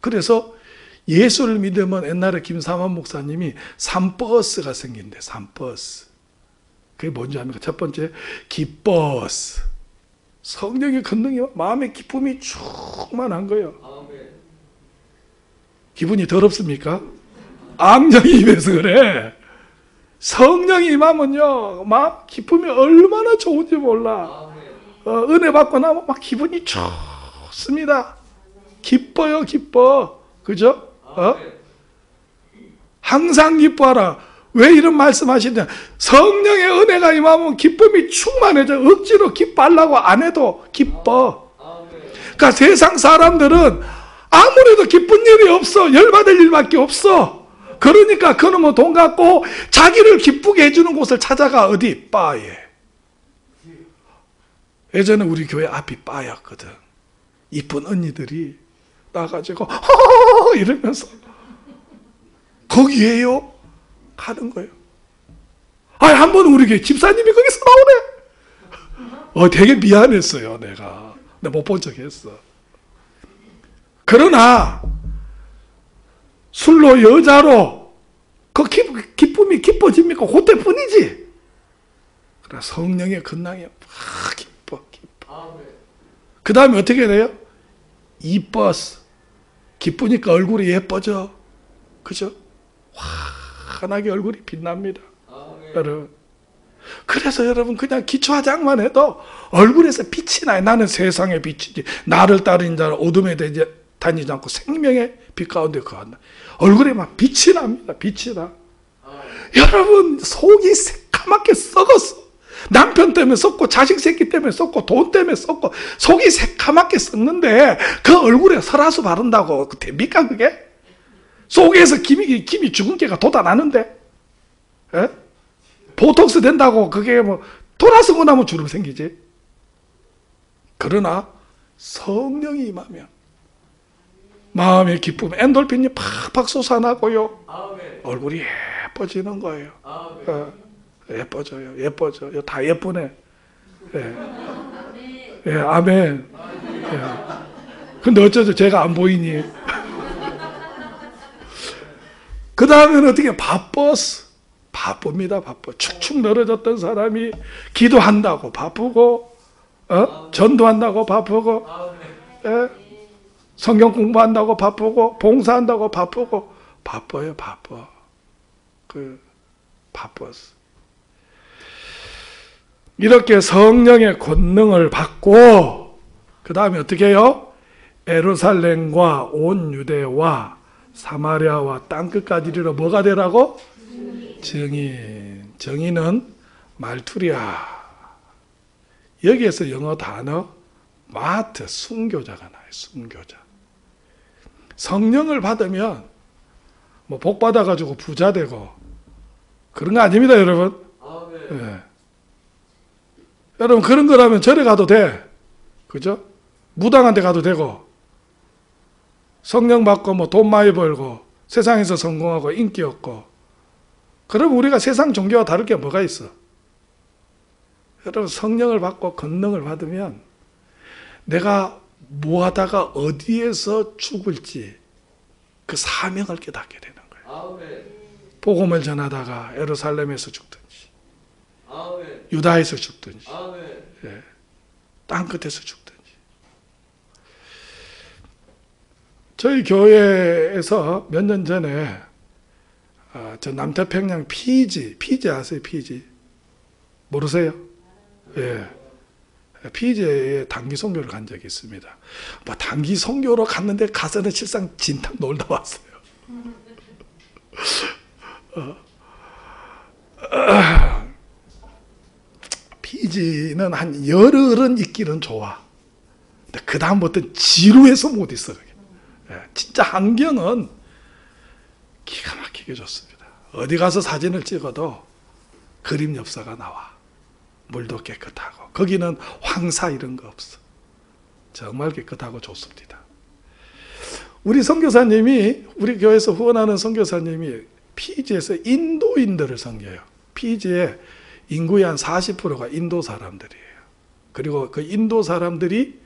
그래서 예수를 믿으면 옛날에 김삼환 목사님이 삼버스가 생긴대. 삼버스. 그게 뭔지 압니까? 첫 번째 기뻐스. 성령의 권능이 마음의 기쁨이 충만한 거예요. 기분이 더럽습니까? 악령이 임해서 그래. 성령이 임하면요, 막 기쁨이 얼마나 좋은지 몰라. 은혜 받고 나면 막 기분이 좋습니다. 기뻐요, 기뻐. 그죠? 항상 기뻐하라. 왜 이런 말씀 하시냐? 성령의 은혜가 임하면 기쁨이 충만해져. 억지로 기뻐하려고 안 해도 기뻐. 그러니까 세상 사람들은 아무래도 기쁜 일이 없어. 열받을 일밖에 없어. 그러니까 그놈은 돈 갖고 자기를 기쁘게 해주는 곳을 찾아가. 어디? 바에. 예전에 우리 교회 앞이 바였거든. 이쁜 언니들이 나가지고 허허허 이러면서 거기에요? 가는 거예요. 한 번 우리 교회 집사님이 거기서 나오네. 되게 미안했어요. 내가 못 본 적 했어. 그러나 술로 여자로 그 기쁨이 깊어집니까? 그때뿐이지. 그러나 성령의 근랑이 기뻐. 그 다음에 어떻게 돼요? 이뻐서 기쁘니까 얼굴이 예뻐져. 그죠? 환하게 얼굴이 빛납니다. 여러분. 그래서 여러분 그냥 기초화장만 해도 얼굴에서 빛이 나요. 나는 세상의 빛이지. 나를 따르는 자는 어둠에 다니지 않고 생명의 빛 가운데 거한다. 얼굴에 막 빛이 납니다. 빛이 나. 여러분 속이 새까맣게 썩었어. 남편 때문에 썩고 자식 새끼 때문에 썩고 돈 때문에 썩고 속이 새까맣게 썩는데 그 얼굴에 설화수 바른다고 됩니까 그게? 속에서 김이 죽은 개가 돋아나는데 에? 보톡스 된다고 그게 뭐 돌아서고 나면 주름 생기지. 그러나 성령이 임하면 마음의 기쁨, 엔돌핀이 팍팍 솟아나고요. 얼굴이 예뻐지는 거예요. 예뻐져요. 예뻐져. 다 예쁘네. 예, 아멘. 예. 근데 어쩌죠? 제가 안 보이니. 그 다음에는 어떻게 바쁩니다. 바빠. 축축 늘어졌던 사람이 기도한다고 바쁘고, 전도한다고 바쁘고, 성경 공부한다고 바쁘고, 봉사한다고 바쁘고, 바빠요. 바빴어. 이렇게 성령의 권능을 받고 그 다음에 어떻게 해요? 예루살렘과 온 유대와 사마리아와 땅끝까지 이르러 뭐가 되라고? 증인. 증인은 말투리야. 여기에서 영어 단어 마트, 순교자가 나와요. 순교자. 성령을 받으면 뭐 복 받아가지고 부자 되고 그런 거 아닙니다, 여러분. 네. 여러분 그런 거라면 절에 가도 돼. 그죠? 무당한 데 가도 되고 성령 받고 뭐 돈 많이 벌고 세상에서 성공하고 인기 얻고 그럼 우리가 세상 종교와 다를 게 뭐가 있어? 여러분 성령을 받고 권능을 받으면 내가 뭐 하다가 어디에서 죽을지 그 사명을 깨닫게 되는 거예요. 복음을 전하다가 예루살렘에서 죽든지 유다에서 죽든지 예, 땅끝에서 죽든지. 저희 교회에서 몇 년 전에 저 남태평양 피지 아세요? 피지 모르세요? 예, 피지에 단기 선교를 간 적이 있습니다. 뭐 단기 선교로 갔는데 가서는 실상 진탕 놀다 왔어요. 피지는 한 열흘은 있기는 좋아. 근데 그 다음부터는 지루해서 못 있어. 진짜 환경은 기가 막히게 좋습니다. 어디 가서 사진을 찍어도 그림 엽서가 나와. 물도 깨끗하고 거기는 황사 이런 거 없어. 정말 깨끗하고 좋습니다. 우리 선교사님이 우리 교회에서 후원하는 선교사님이 피지에서 인도인들을 섬겨요. 피지에 인구의 한 40%가 인도 사람들이에요. 그리고 그 인도 사람들이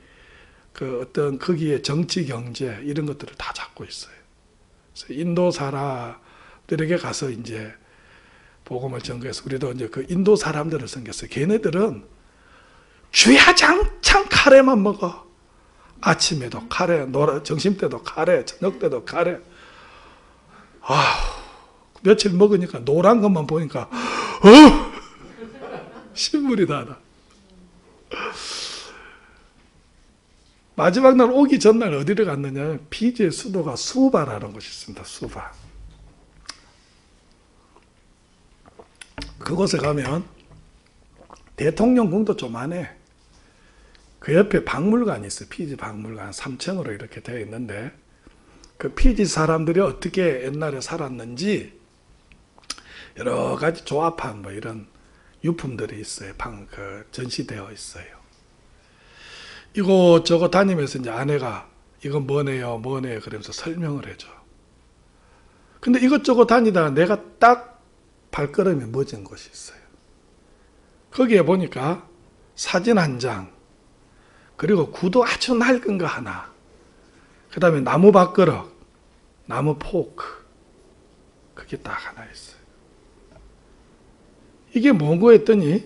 그 어떤 거기에 정치, 경제 이런 것들을 다 잡고 있어요. 그래서 인도 사람들에게 가서 이제 복음을 전거해서 우리도 이제 그 인도 사람들을 섬겼어요. 걔네들은 주야장창 카레만 먹어. 아침에도 카레, 점심 때도 카레, 저녁 때도 카레. 며칠 먹으니까 노란 것만 보니까 신물이 나다. 마지막 날 오기 전날 어디를 갔느냐? 피지의 수도가 수바라는 곳이 있습니다. 수바. 그곳에 가면 대통령궁도 조만해. 그 옆에 박물관이 있어요. 피지 박물관 3층으로 이렇게 되어 있는데 그 피지 사람들이 어떻게 옛날에 살았는지 여러 가지 조합한 뭐 이런 유품들이 있어요. 전시되어 있어요. 이곳저곳 다니면서 이제 아내가 이건 뭐네요, 뭐네요 그러면서 설명을 해줘. 근데 이것저것 다니다가 내가 딱 발걸음이 멎은 곳이 있어요. 거기에 보니까 사진 한 장, 그리고 구두 아주 낡은 거 하나, 그 다음에 나무 밥그릇, 나무 포크, 그게 딱 하나 있어요. 이게 뭐고 했더니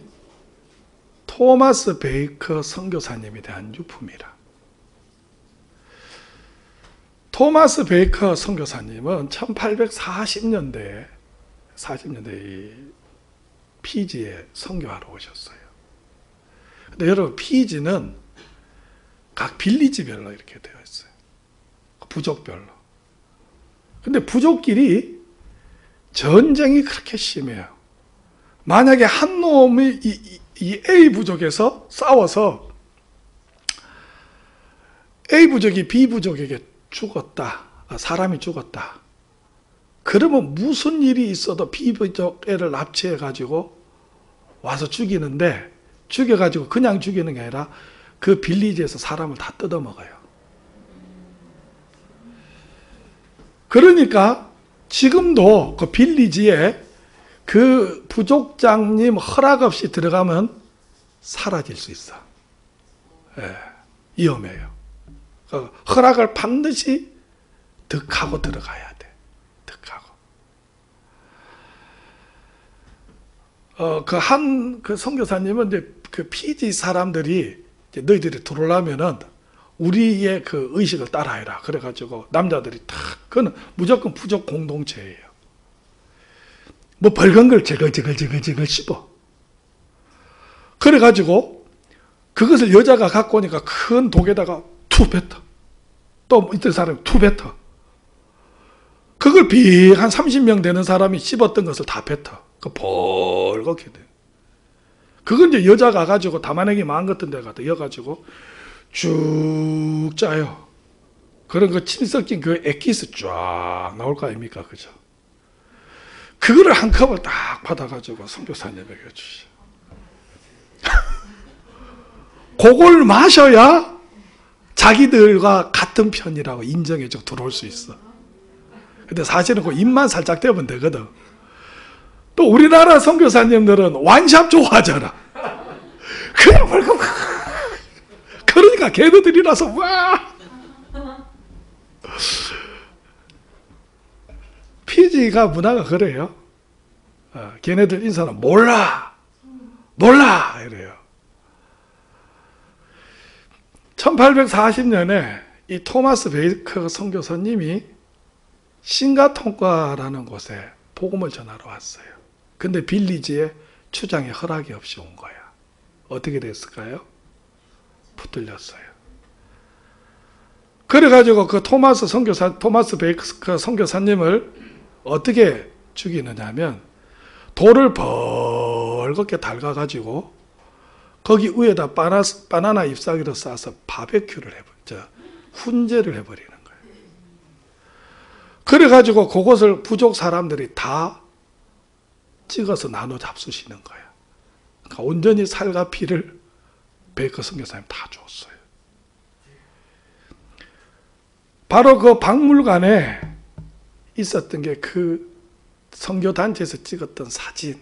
토마스 베이커 선교사님에 대한 유품이라. 토마스 베이커 선교사님은 1840년대에 피지에 선교하러 오셨어요. 근데 여러분 피지는 각 빌리지별로 이렇게 되어 있어요. 부족별로. 근데 부족끼리 전쟁이 그렇게 심해요. 만약에 한 놈이 이 A 부족에서 싸워서 A 부족이 B 부족에게 죽었다. 사람이 죽었다. 그러면 무슨 일이 있어도 B 부족 애를 납치해 가지고 와서 죽이는데, 죽여 가지고 그냥 죽이는 게 아니라 그 빌리지에서 사람을 다 뜯어먹어요. 그러니까 지금도 그 빌리지에 그 부족장님 허락 없이 들어가면 사라질 수 있어. 예, 위험해요. 허락을 반드시 득하고 들어가야 돼. 득하고. 그 선교사님은 이제 그 피지 사람들이 이제 너희들이 들어오려면은 우리의 그 의식을 따라해라. 그래가지고 남자들이 다, 그거는 무조건 부족 공동체예요. 뭐 벌건 걸 저걸 씹어. 그래가지고 그것을 여자가 갖고 오니까 큰 독에다가 투 뱉어. 또 이तर 사람이 투 뱉어. 그걸 빅 한 30명 되는 사람이 씹었던 것을 다 뱉어. 그 벌겋게 돼. 그건 이제 여자가 가지고 담아내기 마음 같은 데 갖다 이어가지고 쭉 짜요. 그런 거 침 섞인 그 액기스 쫙 나올 거 아닙니까? 그죠? 그거를 한 컵을 딱 받아가지고 선교사님에게 주시. 그걸 마셔야 자기들과 같은 편이라고 인정해주고 들어올 수 있어. 근데 사실은 그 입만 살짝 대면 되거든. 또 우리나라 선교사님들은 완샵 좋아하잖아. 그냥 벌금. 그러니까 걔네들이라서 와. 피지가 문화가 그래요. 걔네들 인사는 몰라 이래요. 1840년에 이 토마스 베이커 선교사님이 싱가통과라는 곳에 복음을 전하러 왔어요. 근데 빌리지에 추장의 허락이 없이 온 거야. 어떻게 됐을까요? 붙들렸어요. 그래가지고 그 토마스 베이커 선교사님을 어떻게 죽이느냐 하면 돌을 벌겋게 달가가지고 거기 위에다 바나나 잎사귀를 싸서 바베큐를 훈제를 해버리는 거예요. 그래가지고 그것을 부족 사람들이 다 찍어서 나눠 잡수시는 거예요. 그러니까 온전히 살과 피를 베이커 선교사님 다 줬어요. 바로 그 박물관에 있었던 게 그 선교단체에서 찍었던 사진,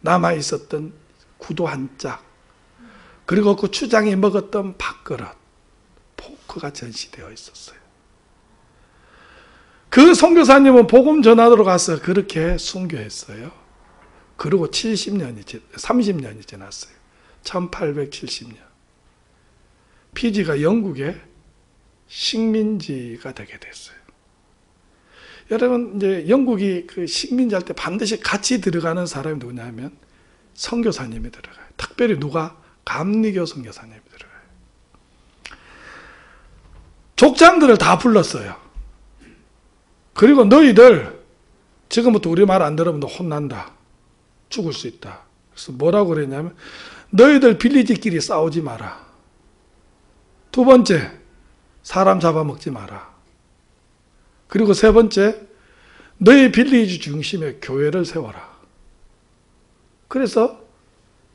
남아있었던 구두 한 짝, 그리고 그 추장이 먹었던 밥그릇, 포크가 전시되어 있었어요. 그 선교사님은 복음 전하러 가서 그렇게 순교했어요. 그리고 30년이 지났어요. 1870년. 피지가 영국의 식민지가 되게 됐어요. 여러분, 이제 영국이 그 식민지 할 때 반드시 같이 들어가는 사람이 누구냐면 선교사님이 들어가요. 특별히 누가? 감리교 선교사님이 들어가요. 족장들을 다 불렀어요. 그리고 너희들 지금부터 우리 말 안 들으면 너 혼난다. 죽을 수 있다. 그래서 뭐라고 그랬냐면 너희들 빌리지끼리 싸우지 마라. 두 번째, 사람 잡아먹지 마라. 그리고 세 번째, 너의 빌리지 중심의 교회를 세워라. 그래서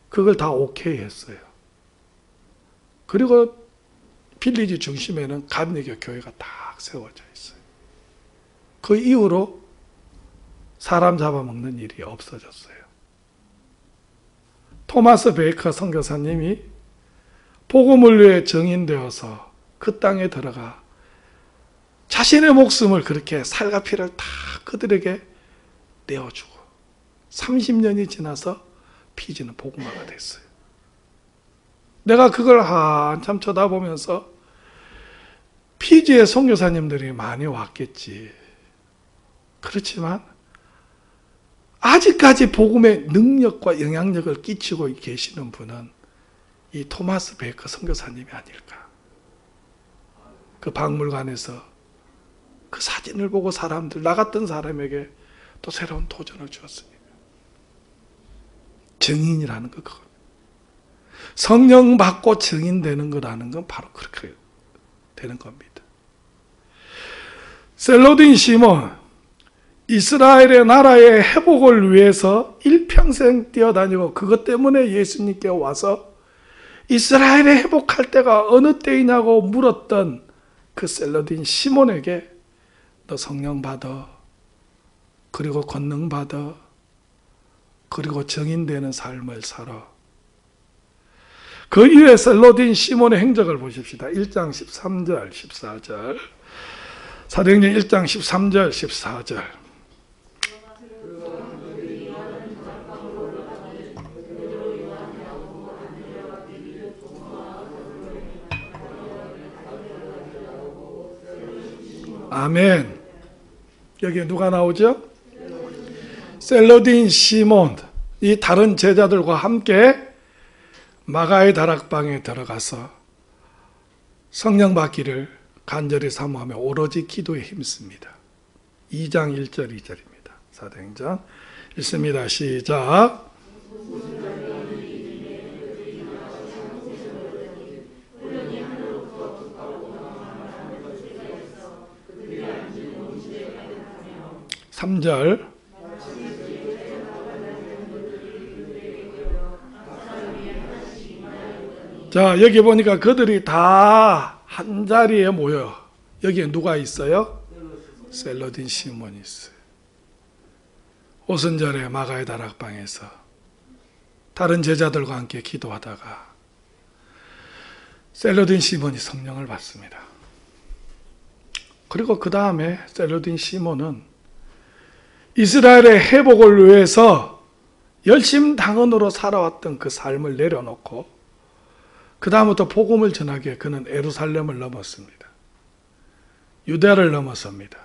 그걸 다 오케이 했어요. 그리고 빌리지 중심에는 감리교 교회가 딱 세워져 있어요. 그 이후로 사람 잡아먹는 일이 없어졌어요. 토마스 베이커 선교사님이 복음을 위해 정인되어서 그 땅에 들어가 자신의 목숨을 그렇게 살과 피를 다 그들에게 내어주고 30년이 지나서 피지는 복음화가 됐어요. 내가 그걸 한참 쳐다보면서 피지의 선교사님들이 많이 왔겠지. 그렇지만 아직까지 복음의 능력과 영향력을 끼치고 계시는 분은 이 토마스 베이커 선교사님이 아닐까. 그 박물관에서 그 사진을 보고 사람들, 나 같은 사람에게 또 새로운 도전을 주었으니까. 증인이라는 거 그겁니다. 성령 받고 증인되는 거라는 건 바로 그렇게 되는 겁니다. 셀로딘 시몬, 이스라엘의 나라의 회복을 위해서 일평생 뛰어다니고 그것 때문에 예수님께 와서 이스라엘의 회복할 때가 어느 때이냐고 물었던 그 셀로딘 시몬에게 너 성령 받아, 그리고 권능 받아, 그리고 정인되는 삶을 살아. 그 이후에 셀로딘 시몬의 행적을 보십시다. 1장 13절, 14절. 사도행전 1장 13절, 14절. 아멘. 여기에 누가 나오죠? 셀로딘 시몬, 이 다른 제자들과 함께 마가의 다락방에 들어가서 성령 받기를 간절히 사모하며 오로지 기도에 힘씁니다. 2장 1절 2절입니다. 사도행전 읽습니다. 시작. 삼절 자, 여기 보니까 그들이 다 한 자리에 모여. 여기에 누가 있어요? 셀로딘 시몬이 있어요. 오순절에 마가의 다락방에서 다른 제자들과 함께 기도하다가 셀로딘 시몬이 성령을 받습니다. 그리고 그 다음에 셀로딘 시몬은 이스라엘의 회복을 위해서 열심당원으로 살아왔던 그 삶을 내려놓고 그 다음부터 복음을 전하기 위해 그는 예루살렘을 넘었습니다. 유대를 넘었습니다.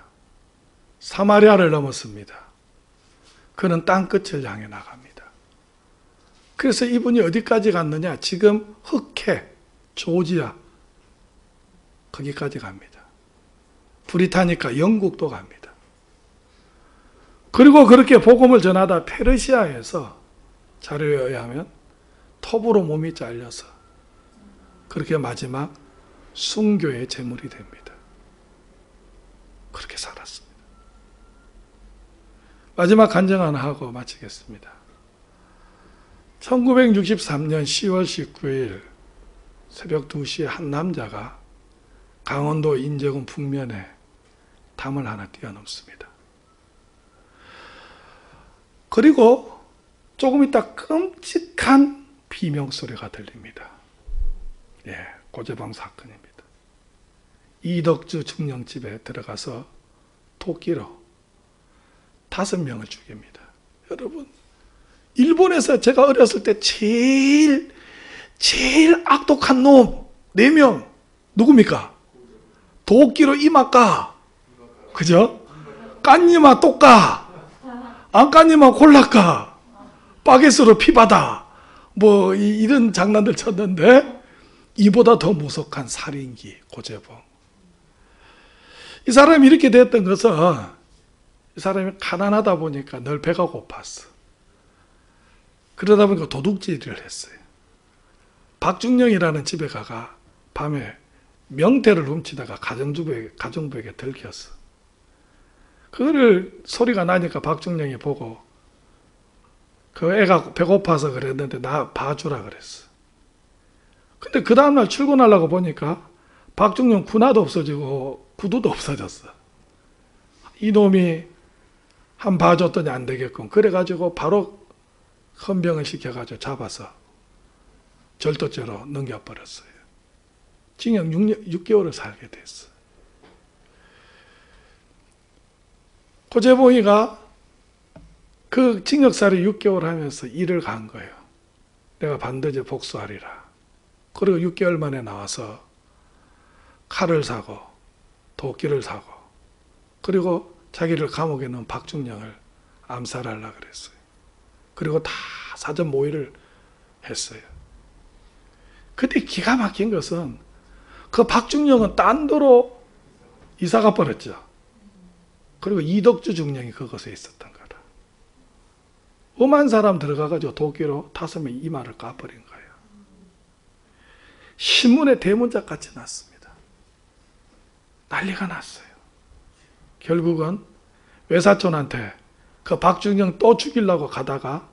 사마리아를 넘었습니다. 그는 땅끝을 향해 나갑니다. 그래서 이분이 어디까지 갔느냐? 지금 흑해, 조지아 거기까지 갑니다. 브리타니카 영국도 갑니다. 그리고 그렇게 복음을 전하다 페르시아에서 자료에 의하면 톱으로 몸이 잘려서 그렇게 마지막 순교의 제물이 됩니다. 그렇게 살았습니다. 마지막 간증 하나 하고 마치겠습니다. 1963년 10월 19일 새벽 2시에 한 남자가 강원도 인제군 북면에 담을 하나 뛰어넘습니다. 그리고 조금 있다 끔찍한 비명소리가 들립니다. 예, 고재방 사건입니다. 이덕주 중령집에 들어가서 도끼로 5명을 죽입니다. 여러분, 일본에서 제가 어렸을 때 제일 악독한 놈 4명 누굽니까? 도끼로 이마까, 그죠? 깐니마 똑까, 안 깐니마 골라까, 바게스로 피바다, 뭐 이런 장난들 쳤는데 이보다 더 무속한 살인기 고재봉. 이 사람이 이렇게 됐던 것은 이 사람이 가난하다 보니까 늘 배가 고팠어. 그러다 보니까 도둑질을 했어요. 박중령이라는 집에 가가 밤에 명태를 훔치다가 가정부에게 들켰어. 그거를 소리가 나니까 박중령이 보고 그 애가 배고파서 그랬는데 나 봐주라 그랬어. 근데 그 다음날 출근하려고 보니까 박중령 군화도 없어지고 구두도 없어졌어. 이놈이 한 봐줬더니 안 되겠군. 그래가지고 바로 헌병을 시켜가지고 잡아서 절도죄로 넘겨버렸어요. 징역 6개월을 살게 됐어. 고재봉이가 그 징역살이 6개월 하면서 일을 간 거예요. 내가 반드시 복수하리라. 그리고 6개월 만에 나와서 칼을 사고 도끼를 사고 그리고 자기를 감옥에 넣은 박중령을 암살하려고 그랬어요. 그리고 다 사전 모의를 했어요. 그때 기가 막힌 것은 그 박중령은 딴 도로 이사가 버렸죠. 그리고 이덕주 중령이 그곳에 있었던 거다. 엄한 사람 들어가가지고 도끼로 5명 이마를 까버린 거예요. 신문에 대문짝같이 났습니다. 난리가 났어요. 결국은 외사촌한테 그 박중령 또 죽이려고 가다가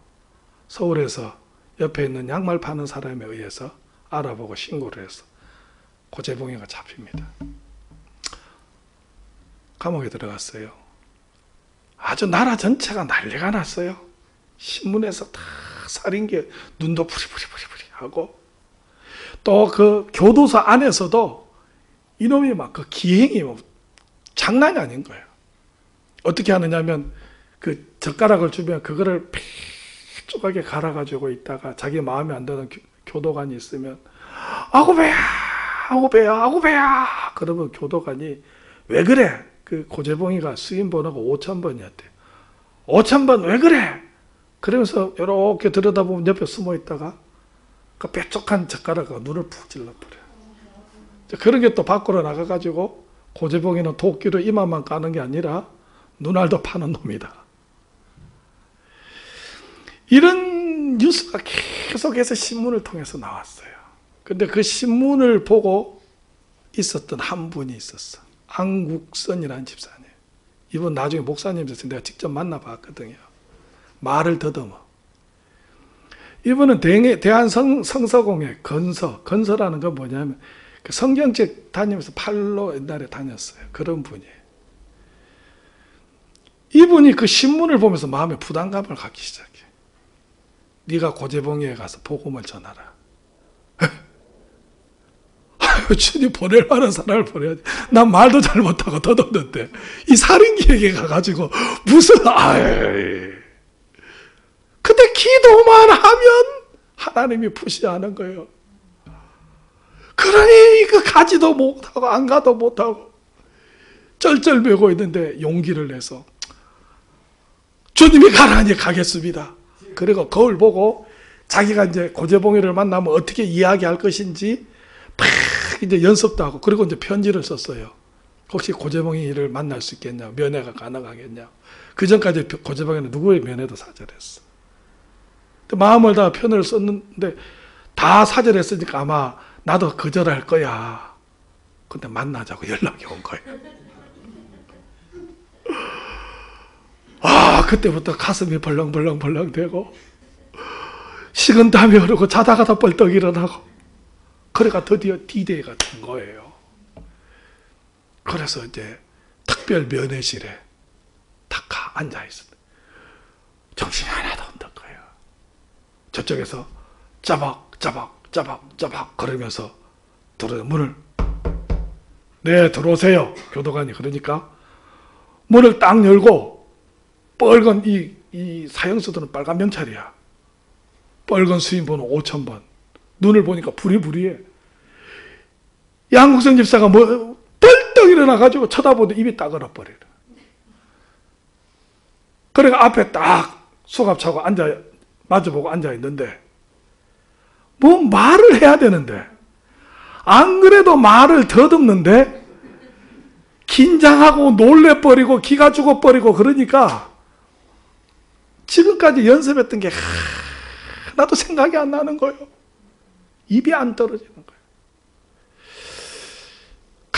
서울에서 옆에 있는 양말 파는 사람에 의해서 알아보고 신고를 해서 고재봉이가 잡힙니다. 감옥에 들어갔어요. 아주 나라 전체가 난리가 났어요. 신문에서 다 살인계 눈도 부리부리 하고 또 그 교도소 안에서도 이놈이 막 그 기행이 뭐 장난이 아닌 거예요. 어떻게 하느냐면 그 젓가락을 주면 그거를 삐죽하게 갈아가지고 있다가 자기 마음에 안 드는 교도관이 있으면 아고 배야 아고 배야 아고 배야 그러면 교도관이 왜 그래? 그 고재봉이가 수임 번호가 5000번이었대. 5000번 왜 그래? 그러면서 이렇게 들여다보면 옆에 숨어 있다가 그 뾰족한 젓가락으로 눈을 푹 찔러버려요. 그런 게 또 밖으로 나가가지고 고재봉이는 도끼로 이마만 까는 게 아니라 눈알도 파는 놈이다. 이런 뉴스가 계속해서 신문을 통해서 나왔어요. 근데 그 신문을 보고 있었던 한 분이 있었어. 안국선이라는 집사님. 이분 나중에 목사님 돼서 내가 직접 만나봤거든요. 말을 더듬어. 이분은 대한성서공회 건서라는 건 뭐냐면 그 성경책 다니면서 팔로 옛날에 다녔어요. 그런 분이에요. 이분이 그 신문을 보면서 마음에 부담감을 갖기 시작해. 네가 고재봉이에 가서 복음을 전하라. 주님 보낼 만한 사람을 보내야지. 난 말도 잘 못하고 더듬는데 이 살인기에게 가가지고 무슨 근데 기도만 하면 하나님이 푸시하는 거예요. 그러니 그 가지도 못하고 안 가도 못하고 쩔쩔매고 있는데 용기를 내서 주님이 가라니 가겠습니다. 그리고 거울 보고 자기가 이제 고재봉이를 만나면 어떻게 이야기할 것인지 막 이제 연습도 하고 그리고 이제 편지를 썼어요. 혹시 고재봉이를 만날 수 있겠냐, 면회가 가능하겠냐. 그 전까지 고재봉이는 누구의 면회도 사절했어. 마음을 다 편을 썼는데 다 사절했으니까 아마 나도 거절할 거야. 근데 만나자고 연락이 온 거예요. 그때부터 가슴이 벌렁벌렁 되고 식은땀이 흐르고 자다가도 벌떡 일어나고 그래가 드디어 D-Day가 된 거예요. 그래서 이제 특별 면회실에 탁 앉아있었어요. 정신이 하나도 없는 거예요. 저쪽에서 짜박 그러면서 문을 네 들어오세요. 교도관이 그러니까 문을 딱 열고 빨간 이 사형수들은 빨간 명찰이야. 빨간 수임번호 5000번. 눈을 보니까 부리부리해. 양국성 집사가 벌떡 일어나가지고 쳐다보는데 입이 딱 얼어버리네. 그러니까 앞에 딱 수갑차고 마주보고 앉아있는데 뭐 말을 해야 되는데 안 그래도 말을 더듬는데 긴장하고 놀래버리고 기가 죽어버리고 그러니까 지금까지 연습했던 게 하나도 생각이 안 나는 거예요. 입이 안 떨어지는 거예요.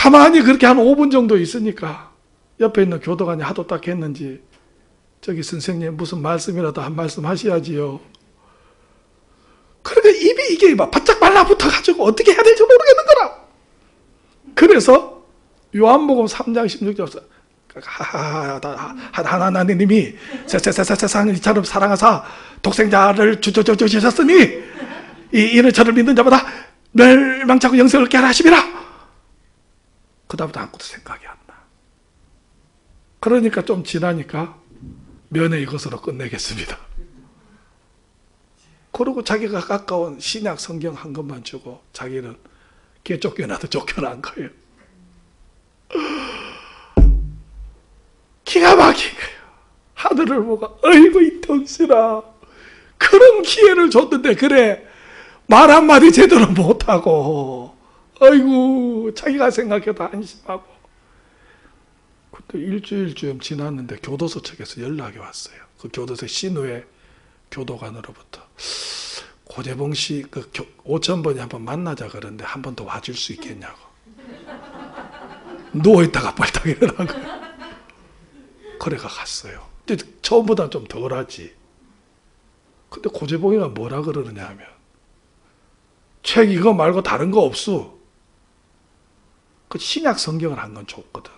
가만히 그렇게 한 5분 정도 있으니까 옆에 있는 교도관이 하도 딱 했는지 저기 선생님 무슨 말씀이라도 한 말씀 하셔야지요. 그러니까 입이 이게 막 바짝 말라붙어가지고 어떻게 해야 될지 모르겠는 거라. 그래서 요한복음 3장 16절 하나님이 세상을 이처럼 사랑하사 독생자를 주셨으니 이는 저를 믿는 자마다 멸망치 않고 영생을 얻게 하라 하심이라. 그 다음부터 아무것도 생각이 안 나. 그러니까 좀 지나니까 면회 이것으로 끝내겠습니다. 그러고 자기가 가까운 신약 성경 한 것만 주고 자기는 걔 쫓겨나도 쫓겨난 거예요. 기가 막힌 거예요. 하늘을 보고 어이구 이 덩신아, 그런 기회를 줬는데 그래 말 한마디 제대로 못하고 어이구 자기가 생각해도 안심하고. 그때 일주일쯤 지났는데 교도소 측에서 연락이 왔어요. 그 교도소 신우의 교도관으로부터 고재봉 씨 그 5,000번이 한번 만나자 그러는데 한 번 더 와줄 수 있겠냐고. 누워있다가 빨딱 일어난 거예요. 그래가 갔어요. 근데 처음보다 좀 덜하지. 근데 고재봉이가 뭐라 그러느냐 하면 책 이거 말고 다른 거 없어. 그 신약 성경을 한 건 줬거든.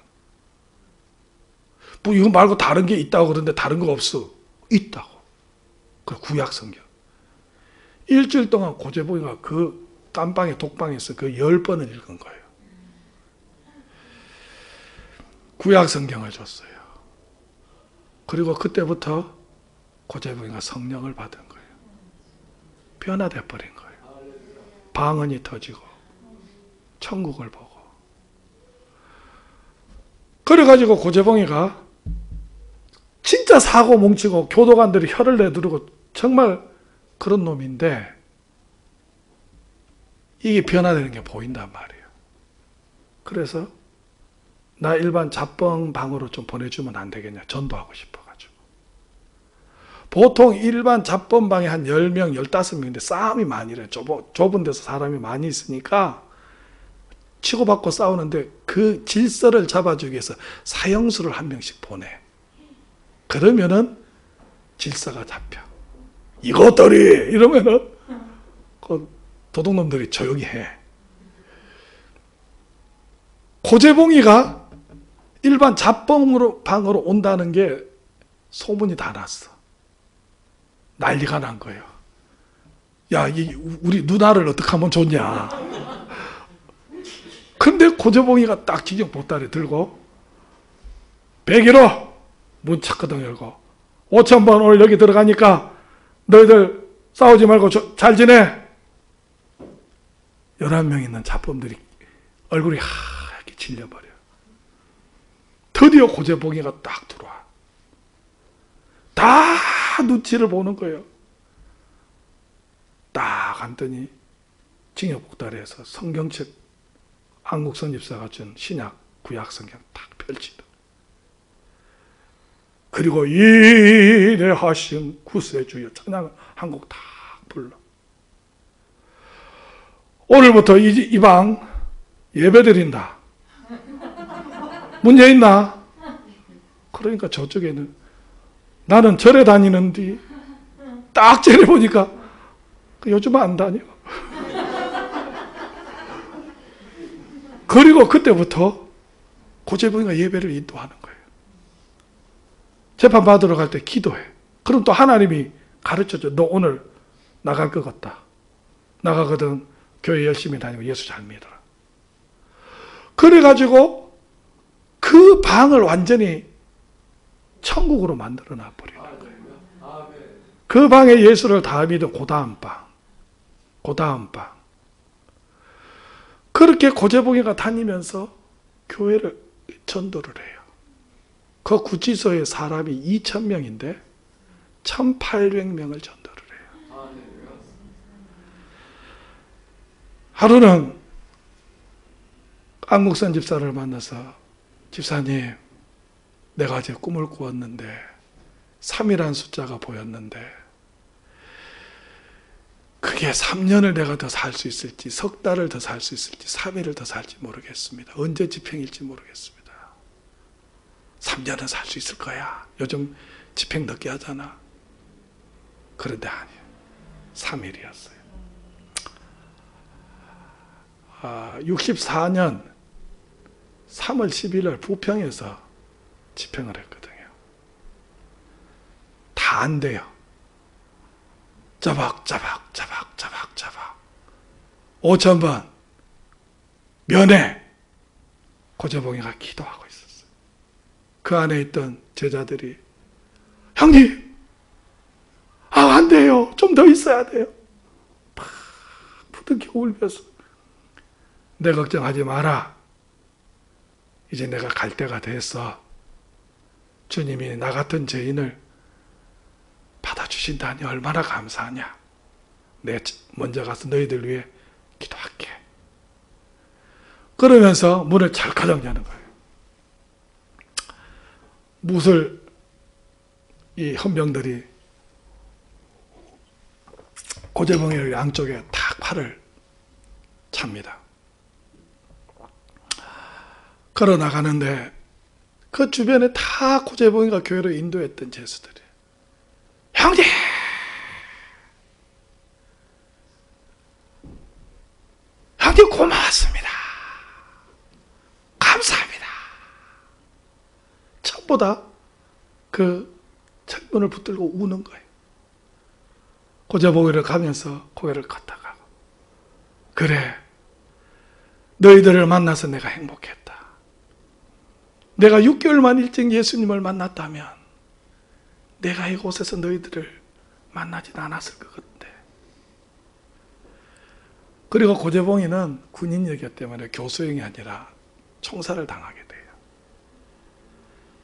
뭐 이거 말고 다른 게 있다고 그러는데 다른 거 없어. 있다고. 그 구약 성경. 일주일 동안 고재봉이가 그 깜방에 독방에서 그 10번을 읽은 거예요. 구약 성경을 줬어요. 그리고 그때부터 고재봉이가 성령을 받은 거예요. 변화돼 버린 거예요. 방언이 터지고 천국을 보고. 그래가지고 고재봉이가 진짜 사고 뭉치고 교도관들이 혀를 내두르고 정말 그런 놈인데 이게 변화되는 게 보인단 말이에요. 그래서 나 일반 잡범방으로 좀 보내주면 안 되겠냐, 전도하고 싶어가지고. 보통 일반 잡범방에 한 10명, 15명인데 싸움이 많이 일어요. 좁은 데서 사람이 많이 있으니까 치고받고 싸우는데 그 질서를 잡아주기 위해서 사형수를 한 명씩 보내. 그러면은 질서가 잡혀. 이것들이 이러면은 그 도둑놈들이 조용히 해. 고재봉이가 일반 잡범으로 방으로 온다는 게 소문이 다 났어. 난리가 난 거예요. 야, 우리 누나를 어떻게 하면 좋냐. 근데 고재봉이가 딱 기경 보따리 들고 101호 문 착거등 열고 5,000번 오늘 여기 들어가니까 너희들 싸우지 말고 잘 지내. 11명 있는 잡범들이 얼굴이 하얗게 질려버려. 드디어 고재봉이가 딱 들어와. 다 눈치를 보는 거예요. 딱 앉더니 징역 복다리에서 성경책 한국선 집사가 준 신약 구약 성경 딱 펼치더라. 그리고 이래 하신 구세주여 찬양 한 곡 다 불러. 오늘부터 이 방 예배드린다. 문제 있나? 그러니까 저쪽에는 나는 절에 다니는데 딱 절에 보니까 요즘 안 다녀. 그리고 그때부터 고재봉이가 예배를 인도하는 거예요. 재판 받으러 갈 때 기도해. 그럼 또 하나님이 가르쳐줘. 너 오늘 나갈 것 같다. 나가거든 교회 열심히 다니고 예수 잘 믿어라. 그래가지고 그 방을 완전히 천국으로 만들어 놔버리는 거예요. 그 방에 예수를 다 믿어 그 다음 방. 그 다음 방. 그렇게 고재봉이가 다니면서 교회를 전도를 해요. 그 구치소에 사람이 2,000명인데 1,800명을 전도를 해요. 하루는 안국선 집사를 만나서 집사님, 내가 어제 꿈을 꾸었는데 3이라는 숫자가 보였는데 그 그게 3년을 내가 더 살 수 있을지, 석 달을 더 살 수 있을지, 3일을 더 살지 모르겠습니다. 언제 집행일지 모르겠습니다. 3년은 살 수 있을 거야. 요즘 집행 늦게 하잖아. 그런데 아니에요. 3일이었어요. 64년 3월 11일 부평에서 집행을 했거든요. 다 안 돼요. 짜박짜박 5,000번 면회 고재봉이가 기도하고 있었어요. 그 안에 있던 제자들이 형님 안 돼요. 좀 더 있어야 돼요. 막 부득이 울면서 내 걱정하지 마라. 이제 내가 갈 때가 됐어. 주님이 나 같은 죄인을 받아주신다니 얼마나 감사하냐. 내가 먼저 가서 너희들 위해 기도할게. 그러면서 문을 찰칵 여는 거예요. 무술 이 헌병들이 고재봉의 양쪽에 탁 팔을 찹니다. 걸어 나가는데 그 주변에 다 고재봉이가 교회로 인도했던 제수들이에요. 형님! 형님 고마웠습니다. 감사합니다. 전보다 그 창문을 붙들고 우는 거예요. 고재봉이를 가면서 고개를 걷다가 그래, 너희들을 만나서 내가 행복했다. 내가 6개월만 일찍 예수님을 만났다면 내가 이곳에서 너희들을 만나진 않았을 것 같아. 그리고 고재봉이는 군인이었기 때문에 교수형이 아니라 총살을 당하게 돼요.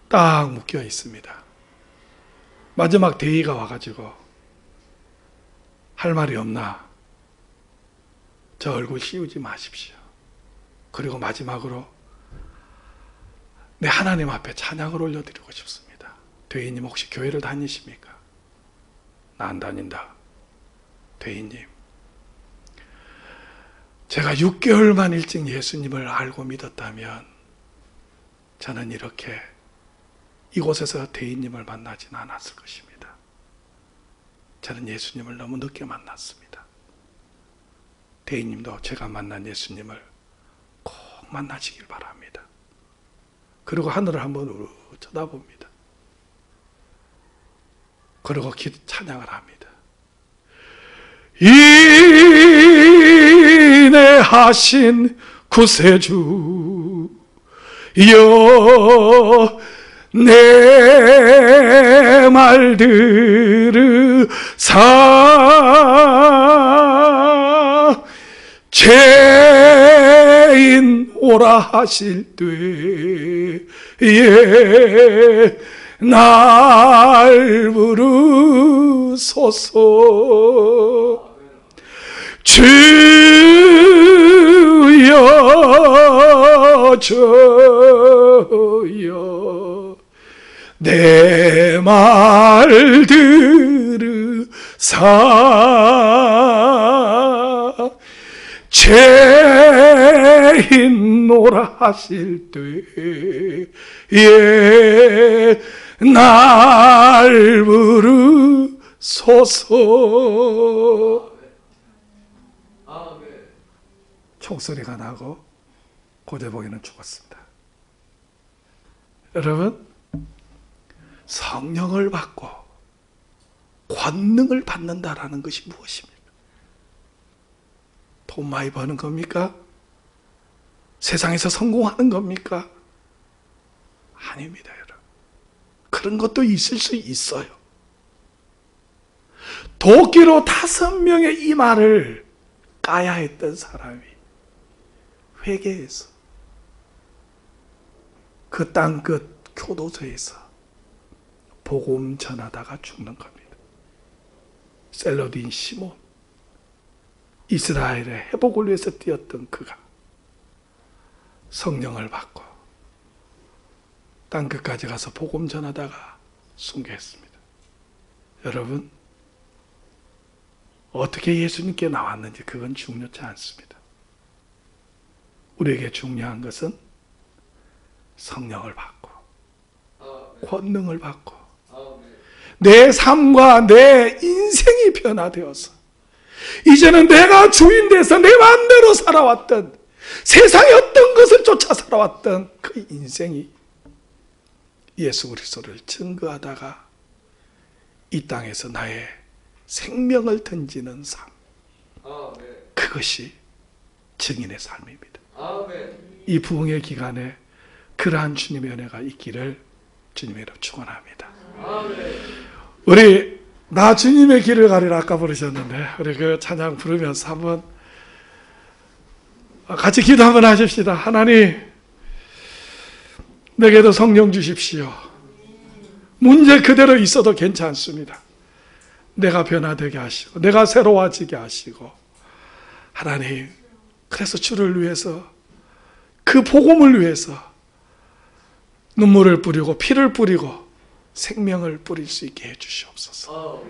딱 묶여 있습니다. 마지막 대위가 와가지고 할 말이 없나? 저 얼굴 씌우지 마십시오. 그리고 마지막으로 내 하나님 앞에 찬양을 올려드리고 싶습니다. 대위님 혹시 교회를 다니십니까? 나 안 다닌다. 대위님, 제가 6개월만 일찍 예수님을 알고 믿었다면 저는 이렇게 이곳에서 대위님을 만나진 않았을 것입니다. 저는 예수님을 너무 늦게 만났습니다. 대위님도 제가 만난 예수님을 꼭 만나시길 바랍니다. 그리고 하늘을 한번 쳐다봅니다. 그리고 찬양을 합니다. 인내하신 구세주여 내 말 들으사 죄인 오라 하실 때에 날 부르소서. 주여 주여 내 말 들으사 죄인 오라 하실 때에 날 부르소서. 총소리가 나고 고재봉이는 죽었습니다. 여러분, 성령을 받고 권능을 받는다라는 것이 무엇입니까? 돈 많이 버는 겁니까? 세상에서 성공하는 겁니까? 아닙니다, 여러분. 그런 것도 있을 수 있어요. 도끼로 5명의 이마를 까야 했던 사람이 회개해서 그 땅 끝 교도소에서 복음 전하다가 죽는 겁니다. 셀러딘 시몬, 이스라엘의 회복을 위해서 뛰었던 그가 성령을 받고 땅 끝까지 가서 복음 전하다가 순교했습니다. 여러분, 어떻게 예수님께 나왔는지 그건 중요치 않습니다. 우리에게 중요한 것은 성령을 받고 권능을 받고 내 삶과 내 인생이 변화되어서 이제는 내가 주인 돼서 내 마음대로 살아왔던 세상의 어떤 것을 쫓아 살아왔던 그 인생이 예수 그리스도를 증거하다가 이 땅에서 나의 생명을 던지는 삶, 그것이 증인의 삶입니다. 이 부흥의 기간에 그러한 주님의 은혜가 있기를 주님의 이름으로 축원합니다. 우리 나 주님의 길을 가리라 아까 부르셨는데 우리 그 찬양 부르면서 한번 같이 기도 한번 하십시다. 하나님, 내게도 성령 주십시오. 문제 그대로 있어도 괜찮습니다. 내가 변화되게 하시고 내가 새로워지게 하시고 하나님, 그래서 주를 위해서 그 복음을 위해서 눈물을 뿌리고 피를 뿌리고 생명을 뿌릴 수 있게 해주시옵소서.